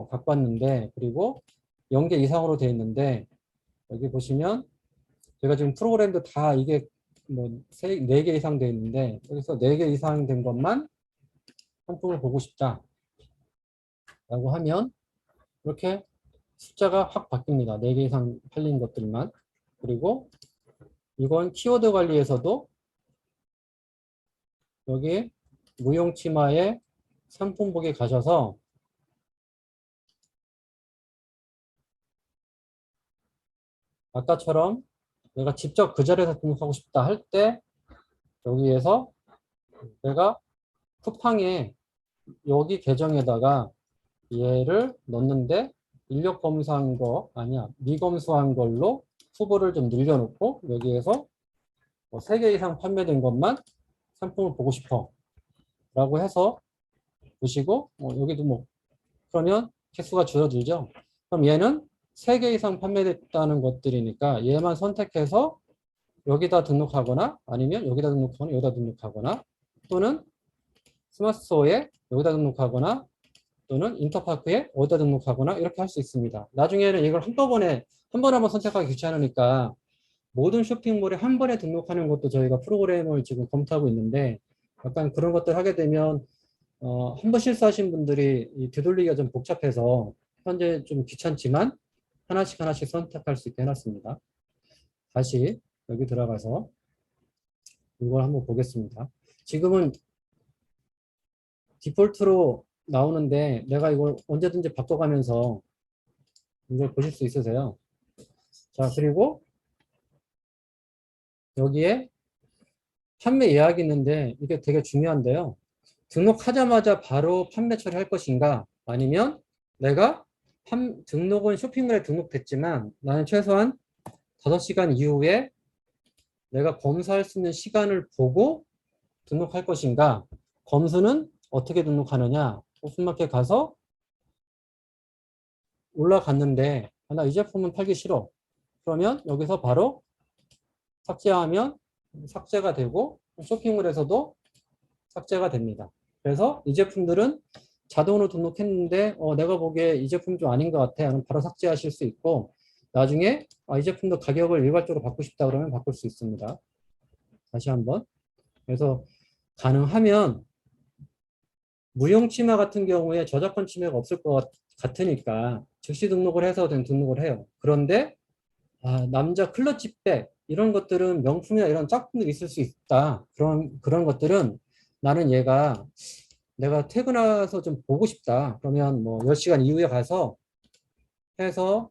Speaker 1: 갖고 왔는데 그리고 0개 이상으로 되어 있는데 여기 보시면 제가 지금 프로그램도 다 이게 뭐 4개 이상 되어 있는데 여기서 4개 이상 된 것만 상품을 보고 싶다 라고 하면 이렇게 숫자가 확 바뀝니다. 4개 이상 팔린 것들만. 그리고 이건 키워드 관리에서도 여기 무용치마의 상품 보기 가셔서 아까처럼 내가 직접 그 자리에서 등록하고 싶다 할 때 여기에서 내가 쿠팡에 여기 계정에다가 얘를 넣는데 인력 검사한 거 아니야 미검수한 걸로 후보를 좀 늘려놓고 여기에서 뭐 3개 이상 판매된 것만 상품을 보고 싶어 라고 해서 보시고 여기도 뭐 그러면 개수가 줄어들죠. 그럼 얘는 3개 이상 판매됐다는 것들이니까 얘만 선택해서 여기다 등록하거나 아니면 여기다 등록하거나 여기다 등록하거나 또는 스마트 스토어에 여기다 등록하거나 또는 인터파크에 어디다 등록하거나 이렇게 할 수 있습니다. 나중에는 이걸 한 번에 한번 선택하기 귀찮으니까 모든 쇼핑몰에 한 번에 등록하는 것도 저희가 프로그램을 지금 검토하고 있는데 약간 그런 것들 하게 되면 한 번 실수하신 분들이 되돌리기가 좀 복잡해서 현재 좀 귀찮지만 하나씩 하나씩 선택할 수 있게 해놨습니다. 다시 여기 들어가서 이걸 한번 보겠습니다. 지금은 디폴트로 나오는데 내가 이걸 언제든지 바꿔가면서 이걸 보실 수 있으세요. 자, 그리고 여기에 판매 예약이 있는데 이게 되게 중요한데요. 등록하자마자 바로 판매 처리할 것인가 아니면 내가 등록은 쇼핑몰에 등록됐지만 나는 최소한 5시간 이후에 내가 검사할 수 있는 시간을 보고 등록할 것인가. 검수는 어떻게 등록하느냐. 오픈마켓 가서 올라갔는데 나 이 제품은 팔기 싫어. 그러면 여기서 바로 삭제하면 삭제가 되고 쇼핑몰에서도 삭제가 됩니다. 그래서 이 제품들은 자동으로 등록했는데 내가 보기에 이 제품 좀 아닌 것 같아 하면 바로 삭제하실 수 있고 나중에 이 제품도 가격을 일괄적으로 바꾸고 싶다 그러면 바꿀 수 있습니다. 다시 한번 그래서 가능하면 무용치마 같은 경우에 저작권 침해가 없을 것 같으니까 즉시 등록을 해서 등록을 해요. 그런데 남자 클러치백 이런 것들은 명품이나 이런 짝꿍들이 있을 수 있다. 그런 것들은 나는 얘가 내가 퇴근해서 좀 보고 싶다. 그러면 뭐 10시간 이후에 가서 해서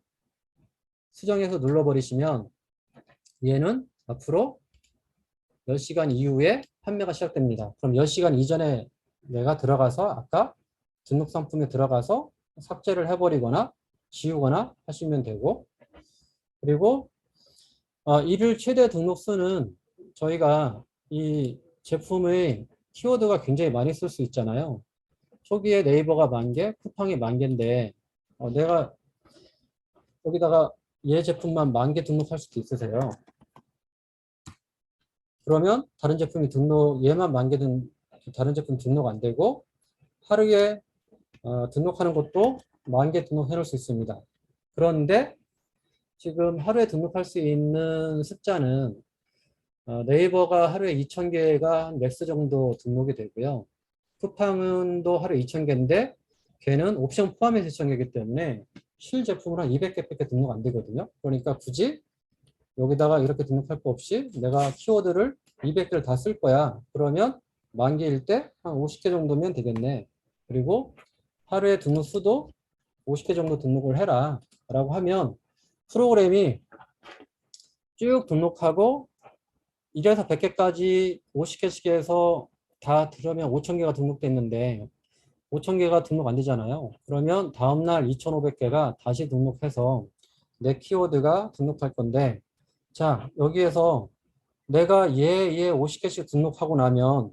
Speaker 1: 수정해서 눌러버리시면 얘는 앞으로 10시간 이후에 판매가 시작됩니다. 그럼 10시간 이전에 내가 들어가서 아까 등록 상품에 들어가서 삭제를 해버리거나 지우거나 하시면 되고, 그리고 일일 최대 등록 수는 저희가 이 제품의 키워드가 굉장히 많이 쓸 수 있잖아요. 초기에 네이버가 10,000개, 쿠팡이 10,000개인데 내가 여기다가 얘 제품만 10,000개 등록할 수도 있으세요. 그러면 다른 제품이 얘만 10,000개 다른 제품 등록 안 되고 하루에 등록하는 것도 10,000개 등록해 놓을 수 있습니다. 그런데 지금 하루에 등록할 수 있는 숫자는 네이버가 하루에 2,000개가 맥스 정도 등록이 되고요. 쿠팡은 또 하루에 2,000개인데 걔는 옵션 포함해서 2,000개이기 때문에 실 제품은 한 200개밖에 등록 안 되거든요. 그러니까 굳이 여기다가 이렇게 등록할 거 없이 내가 키워드를 200개를 다 쓸 거야. 그러면 10,000개일 때 한 50개 정도면 되겠네. 그리고 하루에 등록 수도 50개 정도 등록을 해라 라고 하면 프로그램이 쭉 등록하고 1에서 100개까지 50개씩 해서 다 들으면 5,000개가 등록됐는데 5,000개가 등록 안 되잖아요. 그러면 다음날 2,500개가 다시 등록해서 내 키워드가 등록할 건데, 자, 여기에서 내가 얘 50개씩 등록하고 나면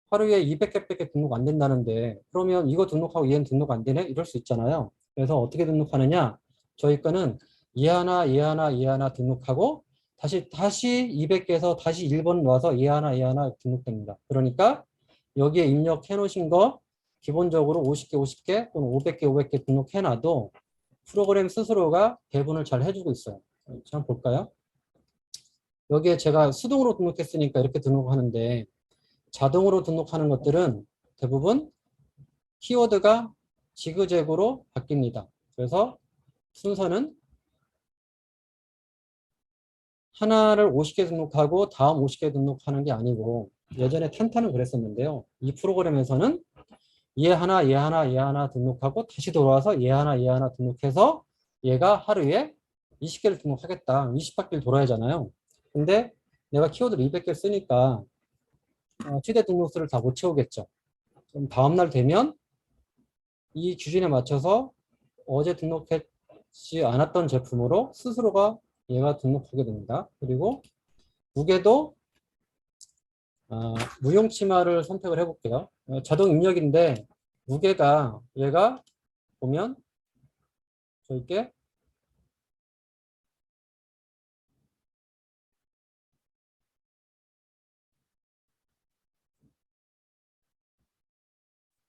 Speaker 1: 하루에 200개밖에 등록 안 된다는데, 그러면 이거 등록하고 얘는 등록 안 되네? 이럴 수 있잖아요. 그래서 어떻게 등록하느냐? 저희 거는 얘 하나, 얘 하나, 얘 하나 등록하고 다시 200개에서 다시 1번 넣어서 얘 하나 등록됩니다. 그러니까 여기에 입력해 놓으신 거 기본적으로 50개, 50개 또는 500개, 500개 등록해 놔도 프로그램 스스로가 배분을 잘 해주고 있어요. 자, 한번 볼까요? 여기에 제가 수동으로 등록했으니까 이렇게 등록하는데 자동으로 등록하는 것들은 대부분 키워드가 지그재그로 바뀝니다. 그래서 순서는 하나를 50개 등록하고 다음 50개 등록하는 게 아니고 예전에 탄탄은 그랬었는데요. 이 프로그램에서는 얘 하나, 얘 하나, 얘 하나 등록하고 다시 돌아와서 얘 하나 등록해서 얘가 하루에 20개를 등록하겠다. 20바퀴를 돌아야 하잖아요. 근데 내가 키워드를 200개 쓰니까 최대 등록수를 다 못 채우겠죠. 그럼 다음날 되면 이 기준에 맞춰서 어제 등록했지 않았던 제품으로 스스로가 얘가 등록하게 됩니다. 그리고 무게도 무용 치마를 선택을 해볼게요. 자동 입력인데 무게가 얘가 보면 저렇게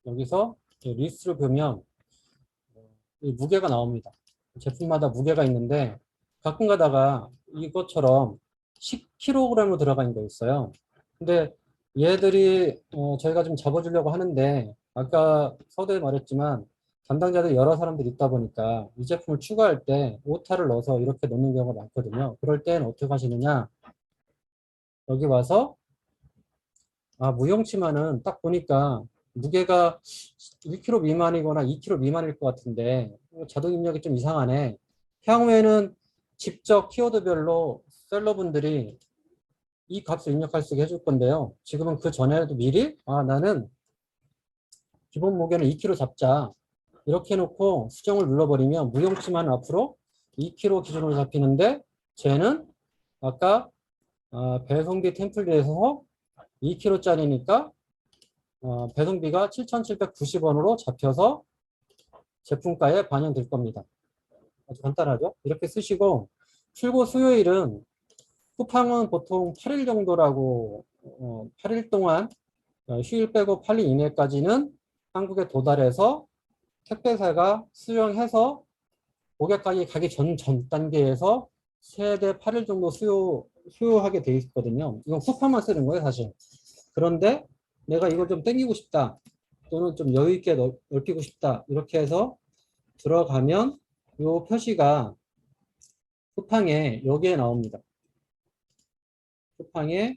Speaker 1: 여기서 리스트를 보면 이 무게가 나옵니다. 제품마다 무게가 있는데 가끔 가다가 이것처럼 10kg으로 들어가 있는 거 있어요. 근데 얘들이 저희가 좀 잡아주려고 하는데 아까 서두에 말했지만 담당자들 여러 사람들이 있다 보니까 이 제품을 추가할 때 오타를 넣어서 이렇게 넣는 경우가 많거든요. 그럴 땐 어떻게 하시느냐, 여기 와서 무용치마는 딱 보니까 무게가 1kg 미만이거나 2kg 미만일 것 같은데 자동 입력이 좀 이상하네. 향후에는 직접 키워드별로 셀러분들이 이 값을 입력할 수 있게 해줄 건데요. 지금은 그 전에도 미리 나는 기본 무게는 2kg 잡자 이렇게 해놓고 수정을 눌러버리면 무용치마는 앞으로 2kg 기준으로 잡히는데 쟤는 아까 배송비 템플릿에서 2kg짜리니까 배송비가 7,790원으로 잡혀서 제품가에 반영될 겁니다. 아주 간단하죠? 이렇게 쓰시고 출고 수요일은 쿠팡은 보통 8일 정도라고 8일 동안 휴일 빼고 8일 이내까지는 한국에 도달해서 택배사가 수령해서 고객까지 가기 전 단계에서 최대 8일 정도 수요하게 돼 있거든요. 이건 쿠팡만 쓰는 거예요, 사실. 그런데 내가 이걸 좀 땡기고 싶다 또는 좀 여유 있게 넓히고 싶다 이렇게 해서 들어가면 이 표시가 쿠팡에 여기에 나옵니다. 쿠팡에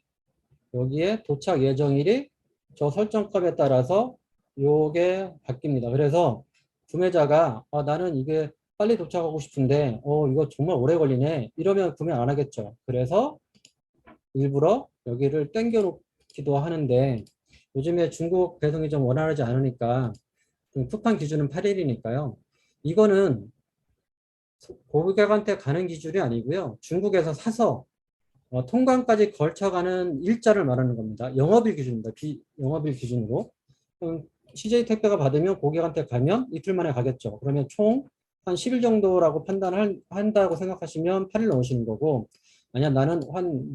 Speaker 1: 여기에 도착 예정일이 저 설정값에 따라서 요게 바뀝니다. 그래서 구매자가 나는 이게 빨리 도착하고 싶은데 이거 정말 오래 걸리네 이러면 구매 안 하겠죠. 그래서 일부러 여기를 당겨 놓기도 하는데 요즘에 중국 배송이 좀 원활하지 않으니까 쿠팡 기준은 8일이니까요. 이거는 고객한테 가는 기준이 아니고요. 중국에서 사서 통관까지 걸쳐가는 일자를 말하는 겁니다. 영업일 기준입니다. 비영업일 기준으로. CJ 택배가 받으면 고객한테 가면 이틀 만에 가겠죠. 그러면 총 한 10일 정도라고 판단한다고 생각하시면 8일 넣으시는 거고, 아니야 나는 한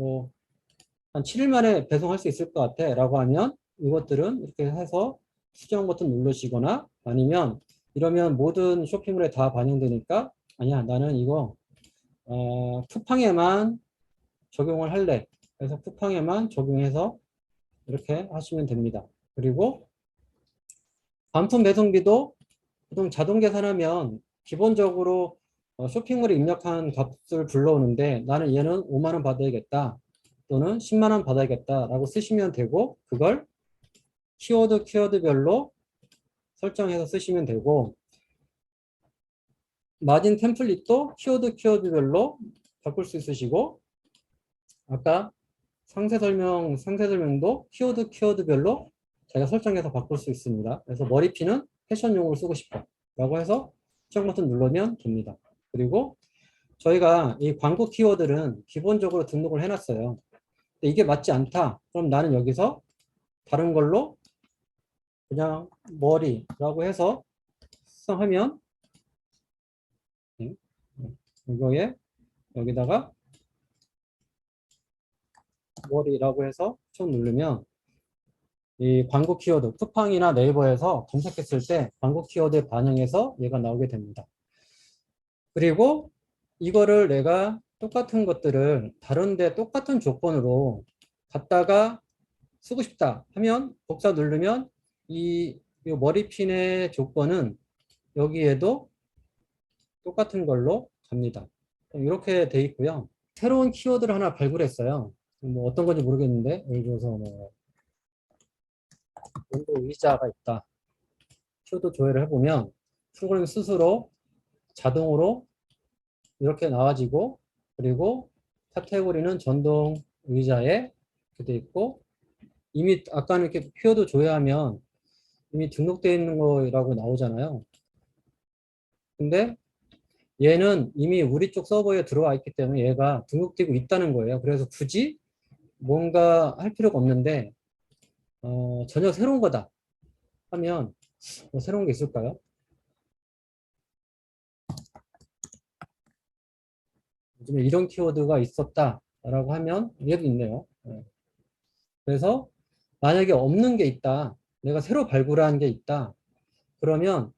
Speaker 1: 7일 만에 배송할 수 있을 것 같아 라고 하면 이것들은 이렇게 해서 수정 버튼 누르시거나 아니면 이러면 모든 쇼핑몰에 다 반영되니까 아니야 나는 이거 쿠팡에만 적용을 할래. 그래서 쿠팡에만 적용해서 이렇게 하시면 됩니다. 그리고 반품 배송비도 보통 자동 계산하면 기본적으로 쇼핑몰에 입력한 값을 불러오는데 나는 얘는 5만 원 받아야겠다 또는 10만 원 받아야겠다 라고 쓰시면 되고 그걸 키워드별로 설정해서 쓰시면 되고 마진 템플릿도 키워드별로 바꿀 수 있으시고 아까 상세 설명도 키워드별로 자기가 설정해서 바꿀 수 있습니다. 그래서 머리핀은 패션용으로 쓰고 싶어 라고 해서 수정 버튼 누르면 됩니다. 그리고 저희가 이 광고 키워드는 기본적으로 등록을 해놨어요. 근데 이게 맞지 않다. 그럼 나는 여기서 다른 걸로 그냥 머리라고 해서 수정하면 이거에 여기다가 머리라고 해서 쭉 누르면 이 광고 키워드 쿠팡이나 네이버에서 검색했을 때 광고 키워드에 반영해서 얘가 나오게 됩니다. 그리고 이거를 내가 똑같은 것들을 다른데 똑같은 조건으로 갖다가 쓰고 싶다 하면 복사 누르면 이 머리핀의 조건은 여기에도 똑같은 걸로 갑니다. 이렇게 돼 있고요. 새로운 키워드를 하나 발굴했어요. 뭐 어떤 건지 모르겠는데 예를 들어서 뭐 온도 의자가 있다. 키워드 조회를 해보면 프로그램 스스로 자동으로 이렇게 나와지고 그리고 카테고리는 전동 의자에 이렇게 돼 있고 이미 아까는 이렇게 키워드 조회하면 이미 등록되어 있는 거라고 나오잖아요. 근데 얘는 이미 우리 쪽 서버에 들어와 있기 때문에 얘가 등록되고 있다는 거예요. 그래서 굳이 뭔가 할 필요가 없는데 전혀 새로운 거다 하면 뭐 새로운 게 있을까요? 요즘에 이런 키워드가 있었다라고 하면 얘도 있네요. 그래서 만약에 없는 게 있다, 내가 새로 발굴한 게 있다, 그러면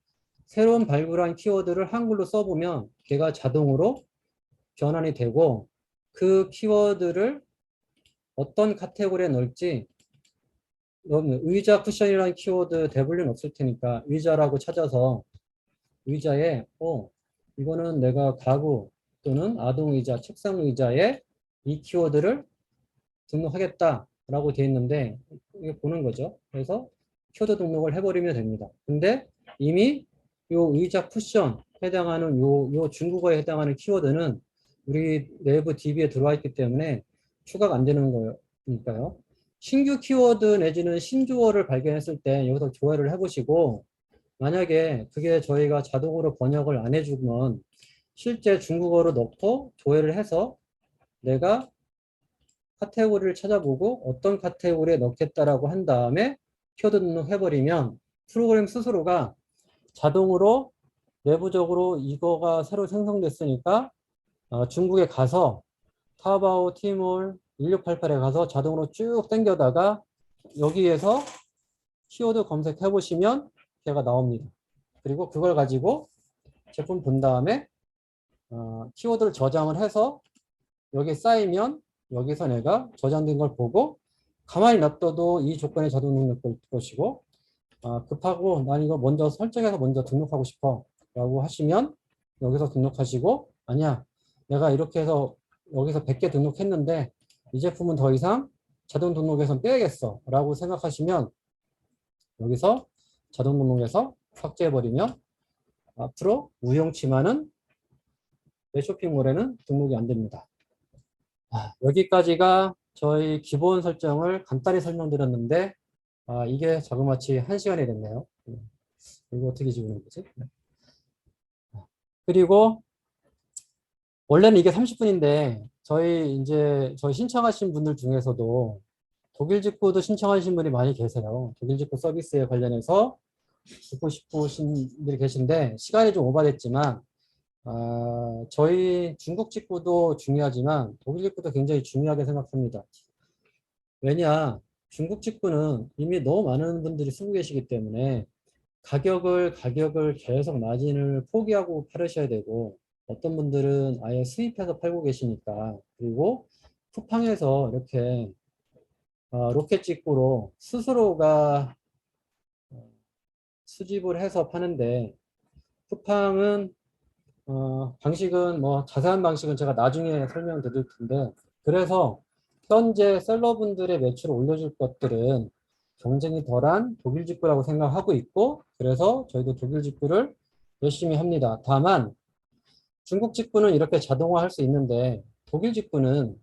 Speaker 1: 새로운 발굴한 키워드를 한글로 써보면 걔가 자동으로 변환이 되고 그 키워드를 어떤 카테고리에 넣을지 의자 쿠션이라는 키워드 대부분 없을 테니까 의자라고 찾아서 의자에 이거는 내가 가구 또는 아동 의자, 책상 의자에 이 키워드를 등록하겠다라고 되어 있는데 이게 보는 거죠. 그래서 키워드 등록을 해버리면 됩니다. 근데 이미 요 의자 쿠션 해당하는 요 중국어에 해당하는 키워드는 우리 내부 DB에 들어와 있기 때문에 추가가 안 되는 거니까요. 신규 키워드 내지는 신조어를 발견했을 때 여기서 조회를 해보시고 만약에 그게 저희가 자동으로 번역을 안 해주면 실제 중국어로 넣고 조회를 해서 내가 카테고리를 찾아보고 어떤 카테고리에 넣겠다라고 한 다음에 키워드 등록해버리면 프로그램 스스로가 자동으로 내부적으로 이거가 새로 생성됐으니까 중국에 가서 타오바오, 티몰, 1688에 가서 자동으로 쭉 당겨다가 여기에서 키워드 검색해 보시면 걔가 나옵니다. 그리고 그걸 가지고 제품 본 다음에 키워드를 저장을 해서 여기 쌓이면 여기서 내가 저장된 걸 보고 가만히 놔둬도 이 조건에 자동 등록될 것이고 급하고 난 이거 먼저 설정해서 먼저 등록하고 싶어 라고 하시면 여기서 등록하시고 아니야 내가 이렇게 해서 여기서 100개 등록했는데 이 제품은 더 이상 자동 등록에선 빼야겠어 라고 생각하시면 여기서 자동 등록에서 삭제해버리면 앞으로 무용치마는 내 쇼핑몰에는 등록이 안 됩니다. 여기까지가 저희 기본 설정을 간단히 설명드렸는데 이게 자그마치 1시간이 됐네요. 이거 어떻게 지우는 거지? 그리고 원래는 이게 30분인데 저희 신청하신 분들 중에서도 독일 직구도 신청하신 분이 많이 계세요. 독일 직구 서비스에 관련해서 듣고 싶으신 분들이 계신데 시간이 좀 오버됐지만 저희 중국 직구도 중요하지만 독일 직구도 굉장히 중요하게 생각합니다. 왜냐, 중국 직구는 이미 너무 많은 분들이 쓰고 계시기 때문에 가격을 계속 마진을 포기하고 팔으셔야 되고 어떤 분들은 아예 수입해서 팔고 계시니까 그리고 쿠팡에서 이렇게 로켓 직구로 스스로가 수집을 해서 파는데 쿠팡은 방식은 뭐 자세한 방식은 제가 나중에 설명드릴 텐데 그래서 현재 셀러분들의 매출을 올려줄 것들은 경쟁이 덜한 독일 직구라고 생각하고 있고 그래서 저희도 독일 직구를 열심히 합니다. 다만 중국 직구는 이렇게 자동화할 수 있는데 독일 직구는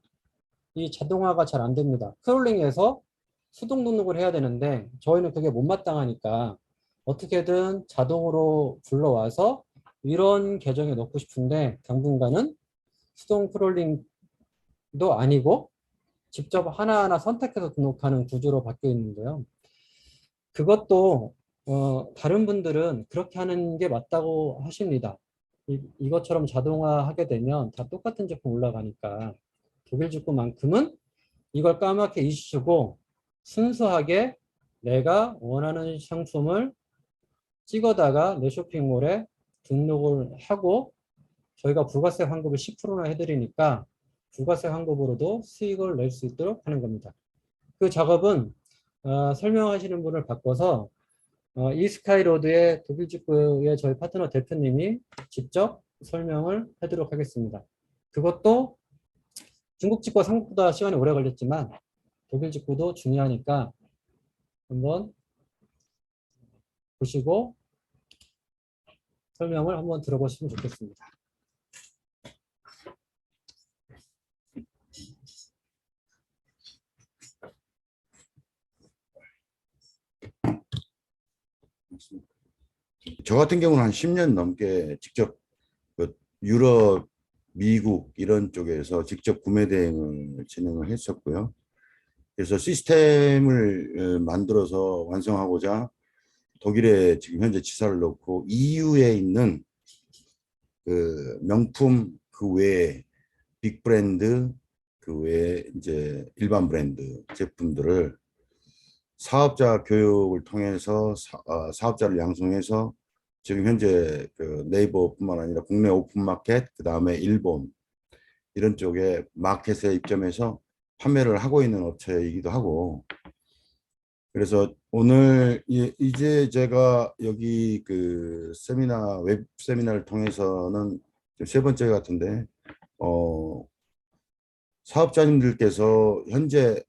Speaker 1: 이 자동화가 잘 안 됩니다. 크롤링에서 수동 등록을 해야 되는데 저희는 그게 못마땅하니까 어떻게든 자동으로 불러와서 이런 계정에 넣고 싶은데 당분간은 수동 크롤링도 아니고 직접 하나하나 선택해서 등록하는 구조로 바뀌어 있는데요. 그것도 다른 분들은 그렇게 하는 게 맞다고 하십니다. 이것처럼 자동화하게 되면 다 똑같은 제품 올라가니까 독일 직구만큼은 이걸 까맣게 잊으시고 순수하게 내가 원하는 상품을 찍어다가 내 쇼핑몰에 등록을 하고 저희가 부가세 환급을 10%나 해드리니까 부가세 환급으로도 수익을 낼 수 있도록 하는 겁니다. 그 작업은 설명하시는 분을 바꿔서 이스카이로드의 독일 직구의 저희 파트너 대표님이 직접 설명을 하도록 하겠습니다. 그것도 중국 직구와 생각보다 시간이 오래 걸렸지만 독일 직구도 중요하니까 한번 보시고 설명을 한번 들어보시면 좋겠습니다.
Speaker 2: 저 같은 경우는 한 10년 넘게 직접 유럽, 미국 이런 쪽에서 직접 구매 대행을 진행을 했었고요. 그래서 시스템을 만들어서 완성하고자 독일에 지금 현재 지사를 넣고 EU에 있는 그 명품 그 외에 빅 브랜드 그 외에 이제 일반 브랜드 제품들을 사업자 교육을 통해서 사업자를 양성해서 지금 현재 그 네이버뿐만 아니라 국내 오픈마켓 그 다음에 일본 이런 쪽에 마켓에 입점해서 판매를 하고 있는 업체이기도 하고 그래서 오늘 이제 제가 여기 그 세미나 웹 세미나를 통해서는 세 번째 같은데 사업자님들께서 현재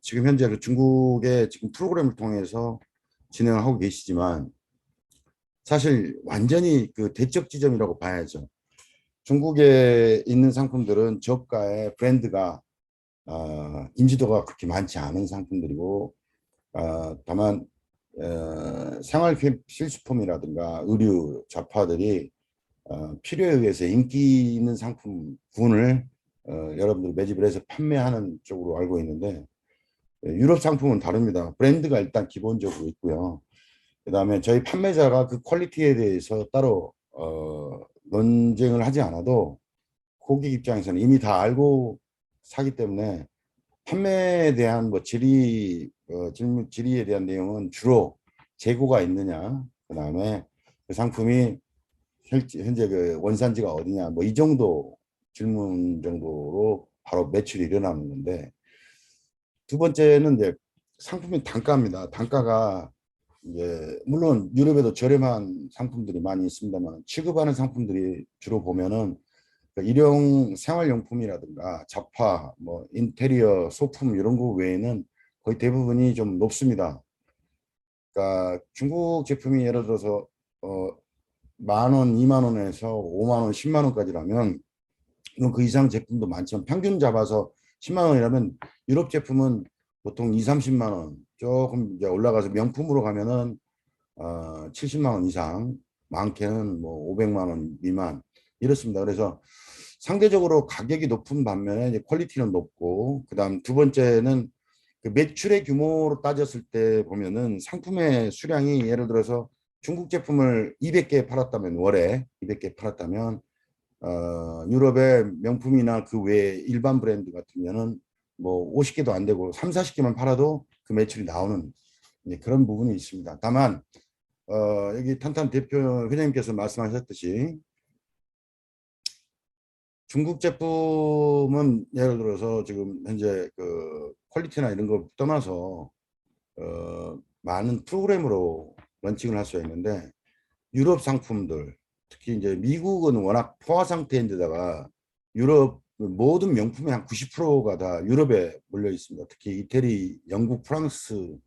Speaker 2: 지금 현재 그 중국의 지금 프로그램을 통해서 진행을 하고 계시지만 사실 완전히 그 대적 지점이라고 봐야죠. 중국에 있는 상품들은 저가의 브랜드가 인지도가 그렇게 많지 않은 상품들이고 다만 생활 필수품이라든가 의류 잡화들이 필요에 의해서 인기 있는 상품군을 여러분들이 매집을 해서 판매하는 쪽으로 알고 있는데 유럽 상품은 다릅니다. 브랜드가 일단 기본적으로 있고요. 그 다음에 저희 판매자가 그 퀄리티에 대해서 따로 논쟁을 하지 않아도 고객 입장에서는 이미 다 알고 사기 때문에 판매에 대한 뭐 질의에 대한 내용은 주로 재고가 있느냐, 그 다음에 그 상품이 현재 그 원산지가 어디냐, 뭐 이 정도 질문 정도로 바로 매출이 일어나는 건데, 두 번째는 이제 상품의 단가입니다. 단가가 이제 물론 유럽에도 저렴한 상품들이 많이 있습니다만 취급하는 상품들이 주로 보면은 일용 생활용품이라든가 잡화, 뭐 인테리어 소품 이런 거 외에는 거의 대부분이 좀 높습니다. 그러니까 중국 제품이 예를 들어서 10,000원, 20,000원에서 50,000원, 100,000원까지라면 물론 그 이상 제품도 많지만 평균 잡아서 10만 원이라면 유럽 제품은 보통 2, 30만 원 조금 이제 올라가서 명품으로 가면은 70만 원 이상, 많게는 뭐 500만 원 미만 이렇습니다. 그래서 상대적으로 가격이 높은 반면에 이제 퀄리티는 높고, 그다음 두 번째는 그 매출의 규모로 따졌을 때 보면은 상품의 수량이 예를 들어서 중국 제품을 200개 팔았다면, 월에 200개 팔았다면 유럽의 명품이나 그 외에 일반 브랜드 같으면은 뭐 50개도 안 되고 3, 40개만 팔아도 그 매출이 나오는 그런 부분이 있습니다. 다만 여기 탄탄 대표 회장님께서 말씀하셨듯이 중국 제품은 예를 들어서 지금 현재 그 퀄리티나 이런 걸 떠나서 많은 프로그램으로 런칭을 할 수 있는데, 유럽 상품들, 특히 이제 미국은 워낙 포화 상태인데다가 유럽 모든 명품의 한 90%가 다 유럽에 몰려 있습니다. 특히 이태리, 영국, 프랑스,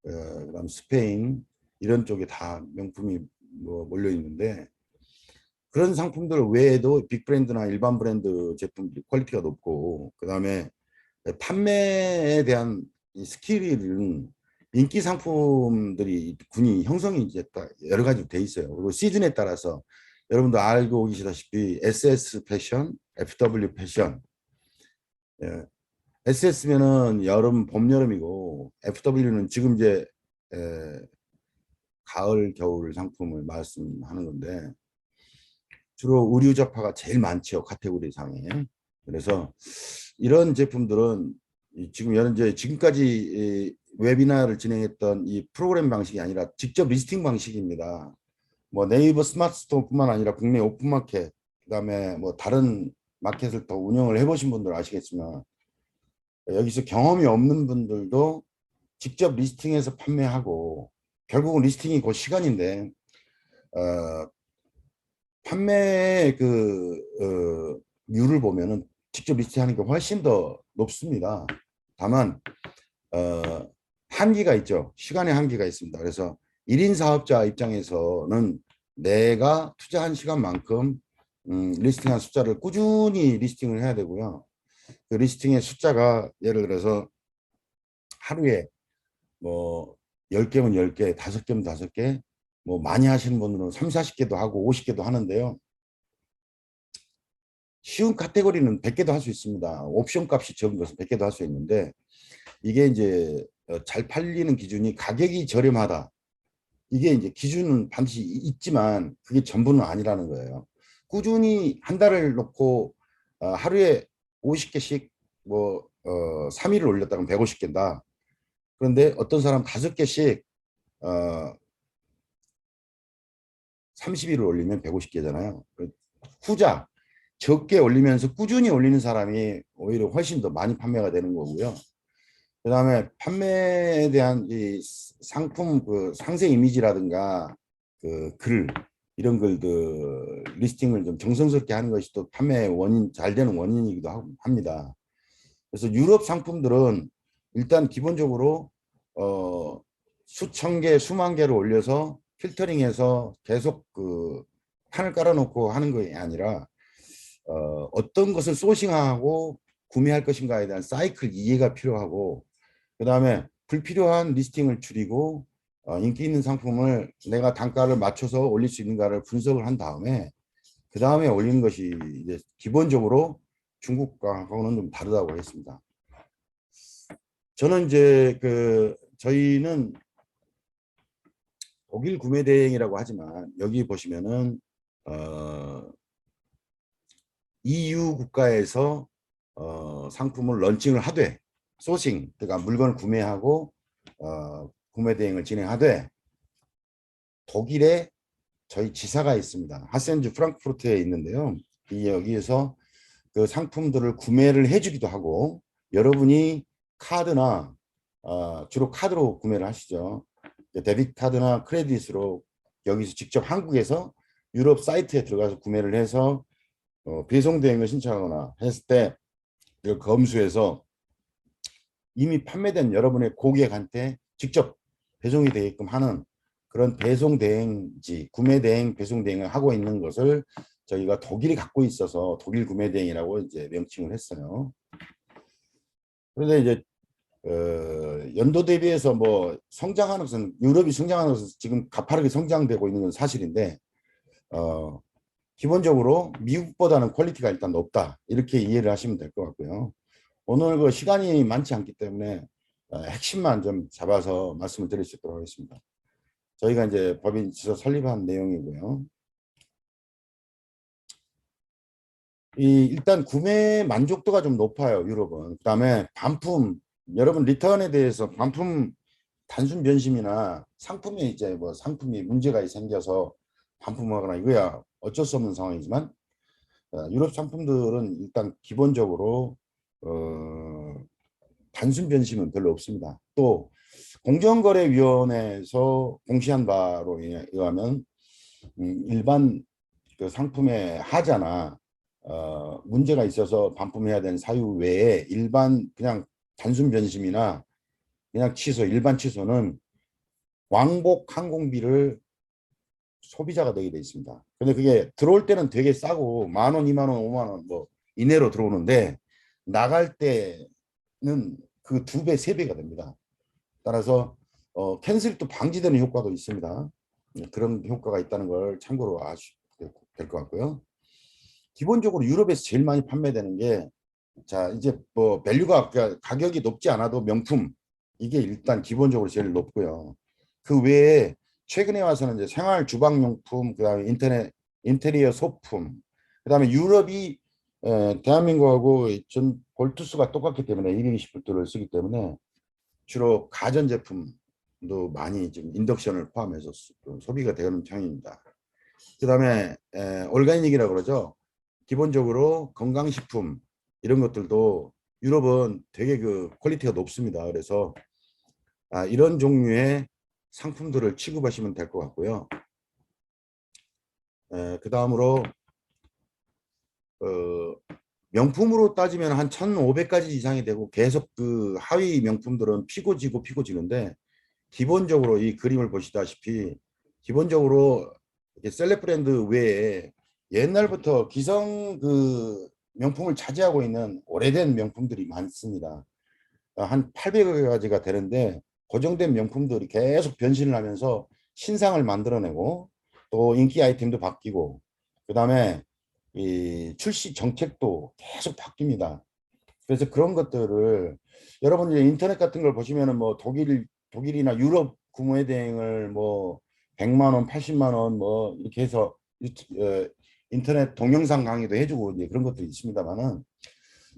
Speaker 2: 그다음 스페인 이런 쪽에 다 명품이 뭐 몰려 있는데, 그런 상품들 외에도 빅 브랜드나 일반 브랜드 제품들이 퀄리티가 높고, 그다음에 판매에 대한 이 스킬은 인기 상품들이 군이 형성이 이제 여러 가지 돼 있어요. 그리고 시즌에 따라서 여러분도 알고 계시다시피 SS 패션, FW 패션. 예, SS면은 여름, 봄, 여름이고 FW는 지금 이제 가을, 겨울 상품을 말씀하는 건데, 주로 의류 잡화가 제일 많죠, 카테고리 상에. 그래서 이런 제품들은 지금 현재 지금까지 웨비나를 진행했던 이 프로그램 방식이 아니라 직접 리스팅 방식입니다. 뭐 네이버 스마트 스토어뿐만 아니라 국내 오픈마켓, 그다음에 뭐 다른 마켓을 더 운영을 해보신 분들 아시겠지만, 여기서 경험이 없는 분들도 직접 리스팅해서 판매하고, 결국은 리스팅이 그 시간인데 판매 률을 보면은 직접 리스팅하는 게 훨씬 더 높습니다. 다만 한계가 있죠. 시간의 한계가 있습니다. 그래서 1인 사업자 입장에서는 내가 투자한 시간만큼 리스팅한 숫자를 꾸준히 리스팅을 해야 되고요. 그 리스팅의 숫자가 예를 들어서 하루에 뭐 10개면 10개, 5개면 5개, 뭐 많이 하시는 분들은 3, 40개도 하고 50개도 하는데요. 쉬운 카테고리는 100개도 할 수 있습니다. 옵션 값이 적은 것은 100개도 할 수 있는데, 이게 이제 잘 팔리는 기준이 가격이 저렴하다. 이게 이제 기준은 반드시 있지만 그게 전부는 아니라는 거예요. 꾸준히 한 달을 놓고 하루에 50개씩 뭐 3일을 올렸다 그러면 150개다. 그런데 어떤 사람 5개씩 30일을 올리면 150개잖아요. 후자 적게 올리면서 꾸준히 올리는 사람이 오히려 훨씬 더 많이 판매가 되는 거고요. 그 다음에 판매에 대한 이 상품 그 상세 이미지라든가 그 글, 이런 글들 리스팅을 좀 정성스럽게 하는 것이 또 판매 원인, 잘 되는 원인이기도 합니다. 그래서 유럽 상품들은 일단 기본적으로 수천 개, 수만 개를 올려서 필터링해서 계속 그 판을 깔아놓고 하는 것이 아니라 어떤 것을 소싱하고 구매할 것인가에 대한 사이클 이해가 필요하고, 그 다음에 불필요한 리스팅을 줄이고 인기 있는 상품을 내가 단가를 맞춰서 올릴 수 있는가를 분석을 한 다음에 그 다음에 올리는 것이 이제 기본적으로 중국과는 좀 다르다고 했습니다. 저는 이제 저희는 독일 구매 대행이라고 하지만 여기 보시면은 EU 국가에서 상품을 런칭을 하되, 소싱, 그러니까 물건을 구매하고 구매 대행을 진행하되, 독일에 저희 지사가 있습니다. 하센주 프랑크푸르트에 있는데요. 여기에서 그 상품들을 구매를 해주기도 하고, 여러분이 카드나 주로 카드로 구매를 하시죠. 데비트 카드나 크레딧으로 여기서 직접 한국에서 유럽 사이트에 들어가서 구매를 해서 배송 대행을 신청하거나 했을 때 이걸 검수해서 이미 판매된 여러분의 고객한테 직접 배송이 되게끔 하는 그런 배송 대행지, 구매 대행, 배송 대행을 하고 있는 것을 저희가 독일이 갖고 있어서 독일 구매 대행이라고 이제 명칭을 했어요. 그런데 이제 연도 대비해서 뭐 성장하는 것은 유럽이 성장하는 것은 지금 가파르게 성장되고 있는 건 사실인데 기본적으로 미국보다는 퀄리티가 일단 높다 이렇게 이해를 하시면 될 것 같고요. 오늘 그 시간이 많지 않기 때문에 핵심만 좀 잡아서 말씀을 드릴 수 있도록 하겠습니다. 저희가 이제 법인 지서 설립한 내용이고요. 일단 구매 만족도가 좀 높아요, 유럽은. 그다음에 반품, 여러분 리턴에 대해서 반품 단순 변심이나 상품에 이제 뭐 상품이 문제가 생겨서 반품하거나 이거야 어쩔 수 없는 상황이지만 유럽 상품들은 일단 기본적으로 단순 변심은 별로 없습니다. 또 공정거래위원회에서 공시한 바로 의하면 일반 그 상품의 하자나 문제가 있어서 반품해야 되는 사유 외에 일반 그냥 단순 변심이나 그냥 취소, 일반 취소는 왕복 항공비를 소비자가 내게 돼 있습니다. 근데 그게 들어올 때는 되게 싸고 10,000원, 20,000원, 50,000원 뭐 이내로 들어오는데 나갈 때는 그 2배, 3배가 됩니다. 따라서 캔슬도 방지되는 효과도 있습니다. 그런 효과가 있다는 걸 참고로 아시면 될 것 같고요. 기본적으로 유럽에서 제일 많이 판매되는 게 자 이제 뭐 밸류가 가격이 높지 않아도 명품 이게 일단 기본적으로 제일 높고요. 그 외에 최근에 와서는 이제 생활 주방용품, 그다음에 인테리어 소품, 그다음에 유럽이 대한민국하고 전 볼트수가 똑같기 때문에 220볼트를 쓰기 때문에 주로 가전제품도 많이 지금 인덕션을 포함해서 소비가 되는 편입니다. 그다음에 올가닉이라고 그러죠. 기본적으로 건강식품 이런 것들도 유럽은 되게 그 퀄리티가 높습니다. 그래서 이런 종류의 상품들을 취급하시면 될 것 같고요. 그 다음으로 명품으로 따지면 한 1,500가지 이상이 되고 계속 그 하위 명품들은 피고지고 피고지는데 기본적으로 이 그림을 보시다시피 기본적으로 셀럽 브랜드 외에 옛날부터 기성 그 명품을 차지하고 있는 오래된 명품들이 많습니다. 한 800가지가 되는데 고정된 명품들이 계속 변신을 하면서 신상을 만들어내고 또 인기 아이템도 바뀌고 그다음에 이 출시 정책도 계속 바뀝니다. 그래서 그런 것들을 여러분 이제 인터넷 같은 걸 보시면은 뭐 독일이나 유럽 구매 대행을 뭐 100만 원, 80만 원 뭐 이렇게 해서 인터넷 동영상 강의도 해주고 이제 그런 것도 있습니다만은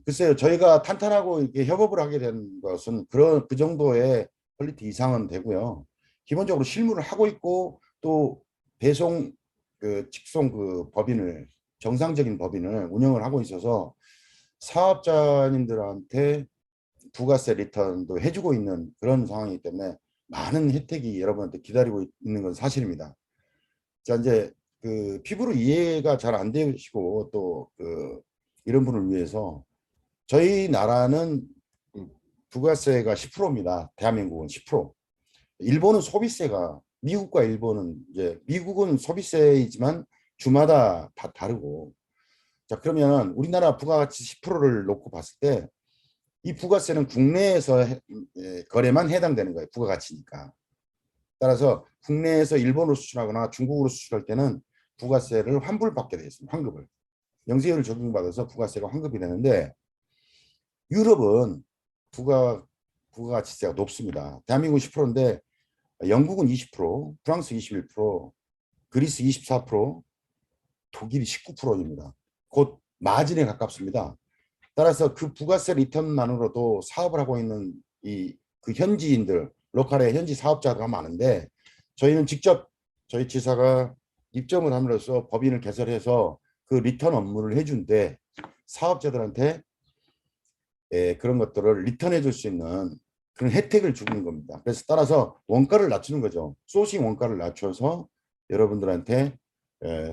Speaker 2: 글쎄요 저희가 탄탄하고 이렇게 협업을 하게 된 것은 그 정도의 퀄리티 이상은 되고요. 기본적으로 실무를 하고 있고 또 배송 그 직송 그 법인을 정상적인 법인을 운영을 하고 있어서 사업자님들한테 부가세 리턴도 해주고 있는 그런 상황이기 때문에 많은 혜택이 여러분한테 기다리고 있는 건 사실입니다. 자 이제 그 피부로 이해가 잘 안 되시고 또 그 이런 분을 위해서 저희 나라는 부가세가 10%입니다. 대한민국은 10%. 일본은 소비세가 미국과 일본은 이제 미국은 소비세이지만 주마다 다 다르고 자 그러면 우리나라 부가가치 10%를 놓고 봤을 때 이 부가세는 국내에서 거래만 해당되는 거예요. 부가가치니까. 따라서 국내에서 일본으로 수출하거나 중국으로 수출할 때는 부가세를 환불받게 되어 있습니다. 환급을. 영세율을 적용받아서 부가세가 환급이 되는데 유럽은 부가가치세가 높습니다. 대한민국 10%인데 영국은 20%, 프랑스 21%, 그리스 24%, 독일이 19%입니다. 곧 마진에 가깝습니다. 따라서 그 부가세 리턴만으로도 사업을 하고 있는 그 현지인들, 로컬의 현지 사업자가 많은데 저희는 직접 저희 지사가 입점을 함으로써 법인을 개설해서 그 리턴 업무를 해준데 사업자들한테 그런 것들을 리턴해 줄 수 있는 그런 혜택을 주는 겁니다. 그래서 따라서 원가를 낮추는 거죠. 소싱 원가를 낮춰서 여러분들한테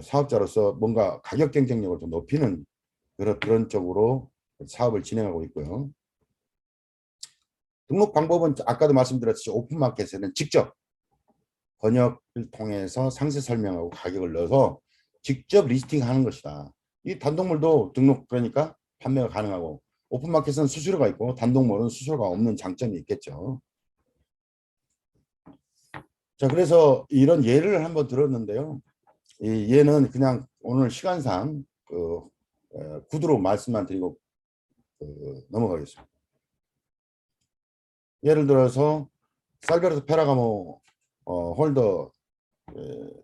Speaker 2: 사업자로서 뭔가 가격 경쟁력을 좀 높이는 그런 쪽으로 사업을 진행하고 있고요. 등록 방법은 아까도 말씀드렸듯이 오픈마켓에는 직접 번역을 통해서 상세 설명하고 가격을 넣어서 직접 리스팅하는 것이다. 이 단독몰도 등록 그러니까 판매가 가능하고 오픈마켓은 수수료가 있고 단독몰은 수수료가 없는 장점이 있겠죠. 자, 그래서 이런 예를 한번 들었는데요. 이 얘는 그냥 오늘 시간상 구두로 말씀만 드리고 넘어가겠습니다. 예를 들어서 살베르토 페라가모 홀더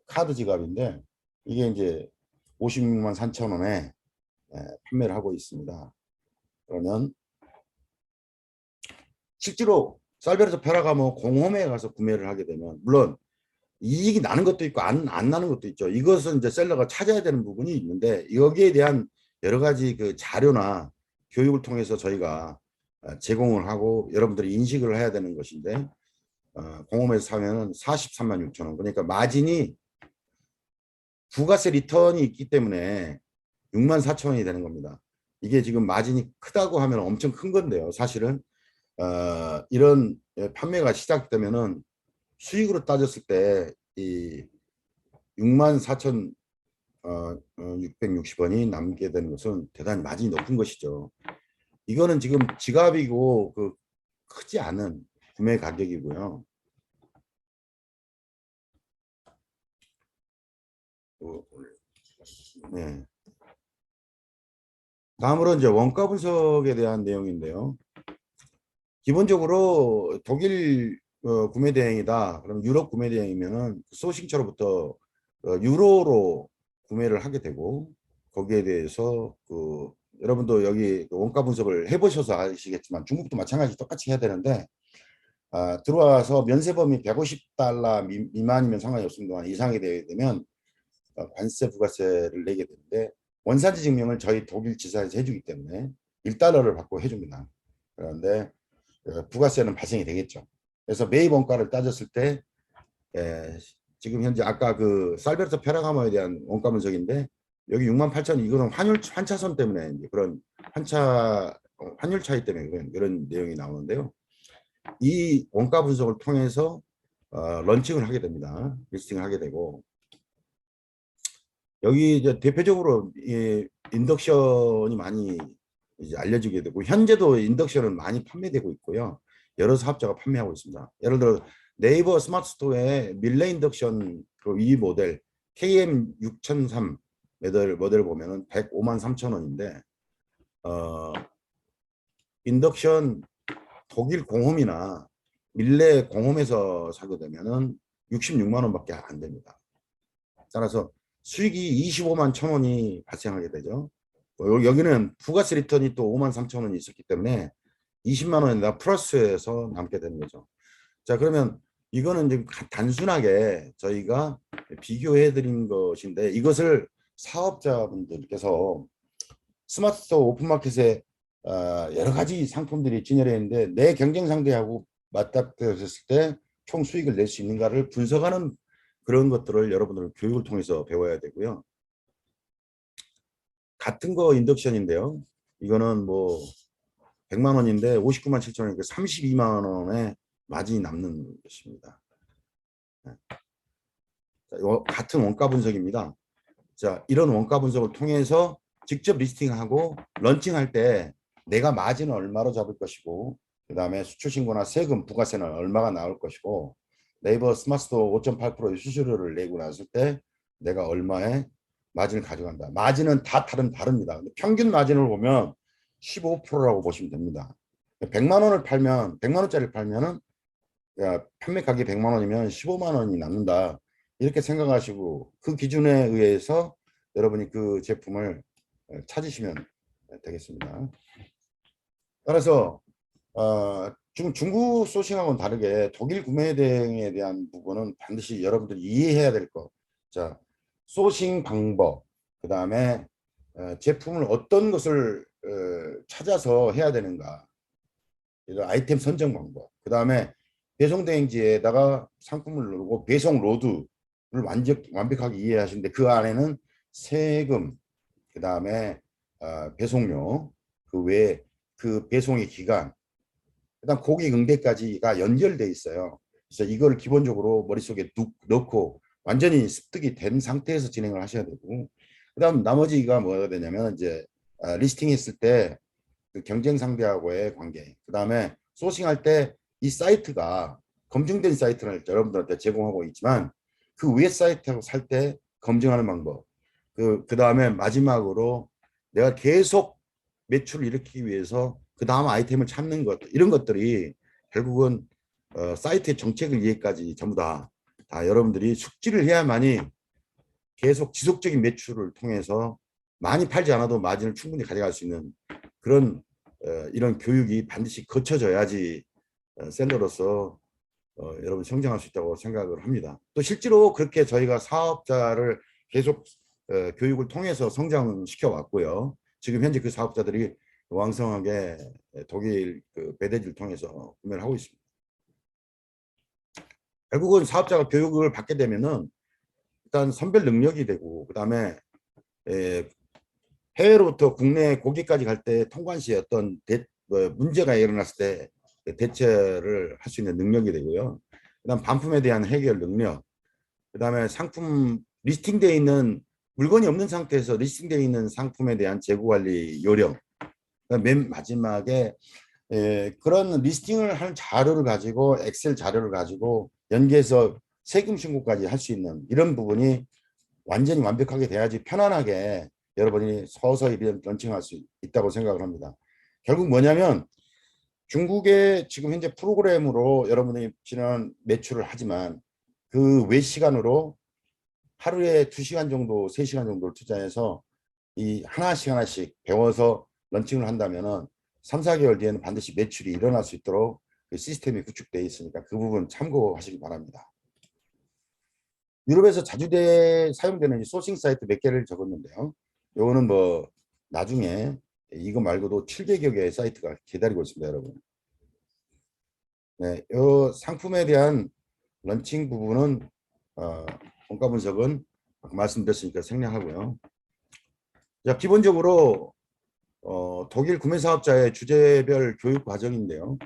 Speaker 2: 카드 지갑인데 이게 이제 56만 3천 원에 판매를 하고 있습니다. 그러면 실제로 살베르토 페라가모 공홈에 가서 구매를 하게 되면 물론 이익이 나는 것도 있고 안 나는 것도 있죠. 이것은 이제 셀러가 찾아야 되는 부분이 있는데 여기에 대한 여러 가지 그 자료나 교육을 통해서 저희가 제공을 하고 여러분들이 인식을 해야 되는 것인데 공홈에서 사면은 43만 6천 원. 그러니까 마진이 부가세 리턴이 있기 때문에 6만 4천 원이 되는 겁니다. 이게 지금 마진이 크다고 하면 엄청 큰 건데요. 사실은 이런 판매가 시작되면은 수익으로 따졌을 때 이 6만 4천 660원이 남게 되는 것은 대단히 마진이 높은 것이죠. 이거는 지금 지갑이고 그 크지 않은 구매 가격이고요. 네. 다음으로 이제 원가 분석에 대한 내용인데요. 기본적으로 독일 구매 대행이다. 그럼 유럽 구매 대행이면은 소싱처로부터 유로로 구매를 하게 되고 거기에 대해서 여러분도 여기 원가 분석을 해보셔서 아시겠지만 중국도 마찬가지 똑같이 해야 되는데 들어와서 면세범위 150달러 미만이면 상관이 없습니다만 이상이 되면 관세 부가세를 내게 되는데 원산지 증명을 저희 독일 지사에서 해주기 때문에 1달러를 받고 해줍니다. 그런데 부가세는 발생이 되겠죠. 그래서 매입 원가를 따졌을 때 지금 현재 아까 그 살베르토 페라가모에 대한 원가 분석인데 여기 6만 8천 이거는 환차손 때문에 이제 그런 환율 차이 때문에 그런 내용이 나오는데요. 이 원가 분석을 통해서 런칭을 하게 됩니다. 리스팅을 하게 되고 여기 이제 대표적으로 인덕션이 많이 이제 알려지게 되고 현재도 인덕션은 많이 판매되고 있고요. 여러 사업자가 판매하고 있습니다. 예를 들어 네이버 스마트 스토어에 밀레 인덕션 이 모델 KM6003 모델 보면은 105만 3천 원인데 인덕션 독일 공홈이나 밀레 공홈에서 사게 되면은 66만 원밖에 안 됩니다. 따라서 수익이 25만 1천 원이 발생하게 되죠. 여기는 부가세 리턴이 또 5만 3천 원이 있었기 때문에 20만 원에다 플러스해서 남게 되는 거죠. 자, 그러면 이거는 이제 단순하게 저희가 비교해 드린 것인데 이것을 사업자분들께서 스마트스토어 오픈마켓에 여러 가지 상품들이 진열해 있는데 내 경쟁 상대하고 맞닥뜨렸을 때 총 수익을 낼 수 있는가를 분석하는 그런 것들을 여러분들 교육을 통해서 배워야 되고요. 같은 거 인덕션인데요. 이거는 뭐 100만 원인데 59만 7천 원이니까 32만 원의 마진이 남는 것입니다. 같은 원가 분석입니다. 자, 이런 원가 분석을 통해서 직접 리스팅하고 런칭할 때 내가 마진을 얼마로 잡을 것이고 그 다음에 수출 신고나 세금, 부가세는 얼마가 나올 것이고 네이버 스마트스토어 5.8%의 수수료를 내고 났을 때 내가 얼마의 마진을 가져간다. 마진은 다 다릅니다. 평균 마진을 보면 15%라고 보시면 됩니다. 100만 원을 팔면 100만 원짜리를 팔면은 판매 가격이 100만 원이면 15만 원이 남는다. 이렇게 생각하시고 그 기준에 의해서 여러분이 그 제품을 찾으시면 되겠습니다. 따라서 지금 중국 소싱하고는 다르게 독일 구매 대행에 대한 부분은 반드시 여러분들이 이해해야 될 것. 자, 소싱 방법, 그 다음에 제품을 어떤 것을 찾아서 해야 되는가, 아이템 선정 방법, 그 다음에 배송 대행지에다가 상품을 누르고 배송 로드를 완벽하게 이해하시는데 그 안에는 세금, 그 다음에 배송료, 그 외에 그 배송의 기간, 그다음 고객 응대까지가 연결돼 있어요. 그래서 이걸 기본적으로 머릿속에 넣고 완전히 습득이 된 상태에서 진행을 하셔야 되고, 그다음 나머지가 뭐가 되냐면 이제 리스팅 했을 때 그 경쟁 상대하고의 관계, 그다음에 소싱할 때 이 사이트가 검증된 사이트를 여러분들한테 제공하고 있지만 그 위에 사이트하고 살 때 검증하는 방법, 그다음에 마지막으로 내가 계속 매출을 일으키기 위해서 그 다음 아이템을 찾는 것, 이런 것들이 결국은 사이트의 정책을 이해까지 전부 다 여러분들이 숙지를 해야만이 계속 지속적인 매출을 통해서 많이 팔지 않아도 마진을 충분히 가져갈 수 있는 그런 이런 교육이 반드시 거쳐져야지 셀러로서 여러분 성장할 수 있다고 생각을 합니다. 또 실제로 그렇게 저희가 사업자를 계속 교육을 통해서 성장시켜 왔고요. 지금 현재 그 사업자들이 왕성하게 독일 그 배대지를 통해서 구매를 하고 있습니다. 결국은 사업자가 교육을 받게 되면은 일단 선별 능력이 되고, 그다음에 해외로부터 국내 고객까지 갈 때 통관 시에 어떤 문제가 일어났을 때 대처를 할 수 있는 능력이 되고요. 그다음 반품에 대한 해결 능력, 그다음에 상품 리스팅되어 있는 물건이 없는 상태에서 리스팅되어 있는 상품에 대한 재고 관리 요령, 맨 마지막에 그런 리스팅을 하는 자료를 가지고 엑셀 자료를 가지고 연계해서 세금 신고까지 할 수 있는 이런 부분이 완전히 완벽하게 돼야지 편안하게 여러분이 서서히 런칭할 수 있다고 생각을 합니다. 결국 뭐냐면 중국의 지금 현재 프로그램으로 여러분이 지난 매출을 하지만 그 외 시간으로 하루에 2시간 정도, 3시간 정도를 투자해서 이 하나씩 배워서 런칭을 한다면은 3, 4개월 뒤에는 반드시 매출이 일어날 수 있도록 그 시스템이 구축되어 있으니까 그 부분 참고하시기 바랍니다. 유럽에서 자주 사용되는 소싱 사이트 몇 개를 적었는데요. 요거는 뭐 나중에 이거 말고도 700여 개의 사이트가 기다리고 있습니다, 여러분. 네, 요 상품에 대한 런칭 부분은 원가 분석은 아까 말씀드렸으니까 생략하고요. 자, 기본적으로 독일 구매 사업자의 주제별 교육 과정인데요.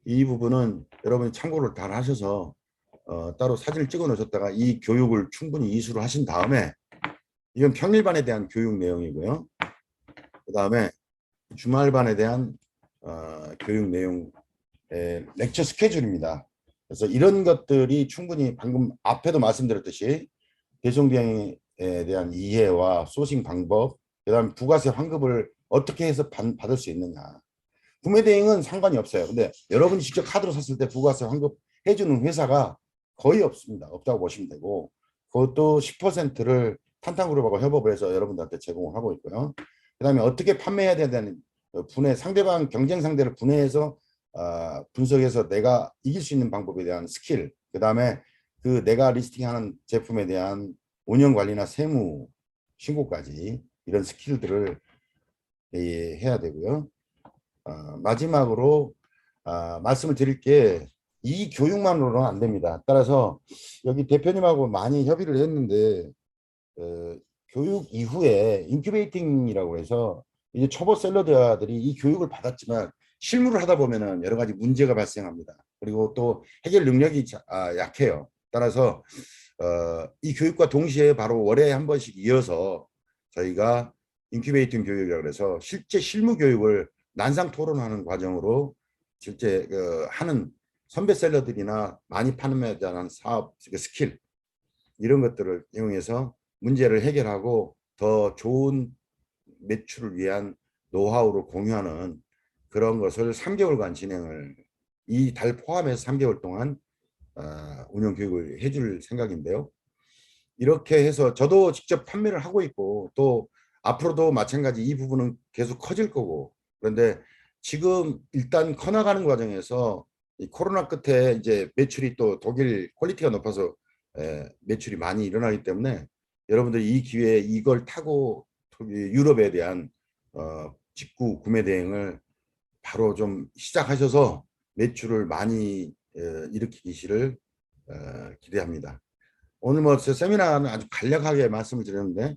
Speaker 2: 이 부분은 여러분이 참고를 다 하셔서 따로 사진을 찍어 놓으셨다가 이 교육을 충분히 이수를 하신 다음에, 이건 평일반에 대한 교육 내용이고요. 그 다음에 주말반에 대한 교육 내용, 렉처 스케줄입니다. 그래서 이런 것들이 충분히 방금 앞에도 말씀드렸듯이 배송비용에 대한 이해와 소싱 방법, 그 다음에 부가세 환급을 어떻게 해서 받을 수 있느냐. 구매 대행은 상관이 없어요. 근데 여러분이 직접 카드로 샀을 때 부가세 환급 해주는 회사가 거의 없습니다. 없다고 보시면 되고, 그것도 10%를 탄탄그룹하고 협업을 해서 여러분들한테 제공을 하고 있고요. 그 다음에 어떻게 판매해야 되는 분해, 상대방 경쟁 상대를 분해해서 분석해서 내가 이길 수 있는 방법에 대한 스킬, 그 다음에 그 내가 리스팅하는 제품에 대한 운영 관리나 세무 신고까지 이런 스킬들을 해야 되고요. 마지막으로 말씀을 드릴 게 이 교육만으로는 안 됩니다. 따라서 여기 대표님하고 많이 협의를 했는데 교육 이후에 인큐베이팅이라고 해서 이제 초보 샐러드들이 이 교육을 받았지만 실무를 하다 보면은 여러 가지 문제가 발생합니다. 그리고 또 해결 능력이 약해요. 따라서 이 교육과 동시에 바로 월에 한 번씩 이어서 저희가 인큐베이팅 교육이라고 해서 실제 실무 교육을 난상 토론하는 과정으로 실제 하는 선배 셀러들이나 많이 판매에 대한 사업 스킬, 이런 것들을 이용해서 문제를 해결하고 더 좋은 매출을 위한 노하우를 공유하는 그런 것을 3개월간 진행을, 이 달 포함해서 3개월 동안 운영 교육을 해줄 생각인데요. 이렇게 해서 저도 직접 판매를 하고 있고 또 앞으로도 마찬가지 이 부분은 계속 커질 거고, 그런데 지금 일단 커나가는 과정에서 이 코로나 끝에 이제 매출이 또 독일 퀄리티가 높아서 매출이 많이 일어나기 때문에 여러분들이 이 기회에 이걸 타고 유럽에 대한 직구 구매 대행을 바로 좀 시작하셔서 매출을 많이 일으키시를 기대합니다. 오늘 뭐 세미나는 아주 간략하게 말씀을 드렸는데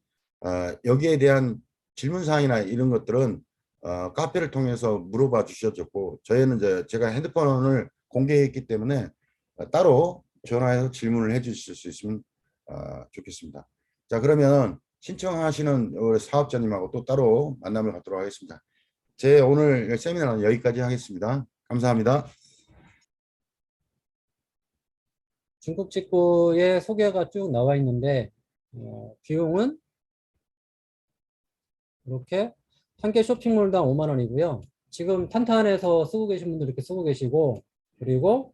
Speaker 2: 여기에 대한 질문 사항이나 이런 것들은 카페를 통해서 물어봐 주셨고, 저희는 이제 제가 핸드폰을 공개했기 때문에 따로 전화해서 질문을 해 주실 수 있으면 좋겠습니다. 자, 그러면 신청하시는 우리 사업자님하고 또 따로 만남을 갖도록 하겠습니다. 제 오늘 세미나는 여기까지 하겠습니다. 감사합니다.
Speaker 1: 중국 직구의 소개가 쭉 나와 있는데 비용은 이렇게 한 개 쇼핑몰당 5만 원이고요. 지금 탄탄에서 쓰고 계신 분들 이렇게 쓰고 계시고 그리고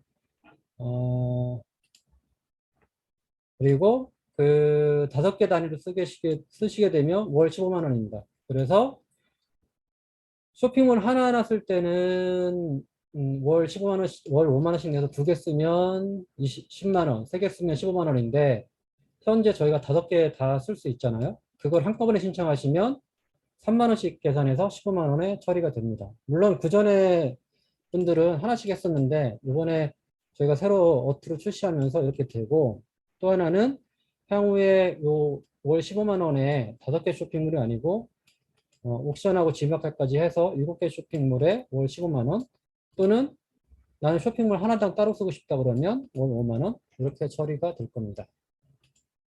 Speaker 1: 그 5개 단위로 쓰시게 되면 월 15만 원입니다. 그래서 쇼핑몰 하나하나 쓸 때는 월 15만 원, 월 5만 원씩 내서 2개 쓰면 10만 원, 3개 쓰면 15만 원인데 현재 저희가 5개 다 쓸 수 있잖아요. 그걸 한꺼번에 신청하시면 3만 원씩 계산해서 15만 원에 처리가 됩니다. 물론 그 전에 분들은 하나씩 했었는데 이번에 저희가 새로 어트로 출시하면서 이렇게 되고 또 하나는 향후에 요 월 15만 원에 5개 쇼핑몰이 아니고 옥션하고 지마카까지 해서 7개 쇼핑몰에 월 15만 원 또는 나는 쇼핑몰 하나당 따로 쓰고 싶다 그러면 월 5만 원 이렇게 처리가 될 겁니다.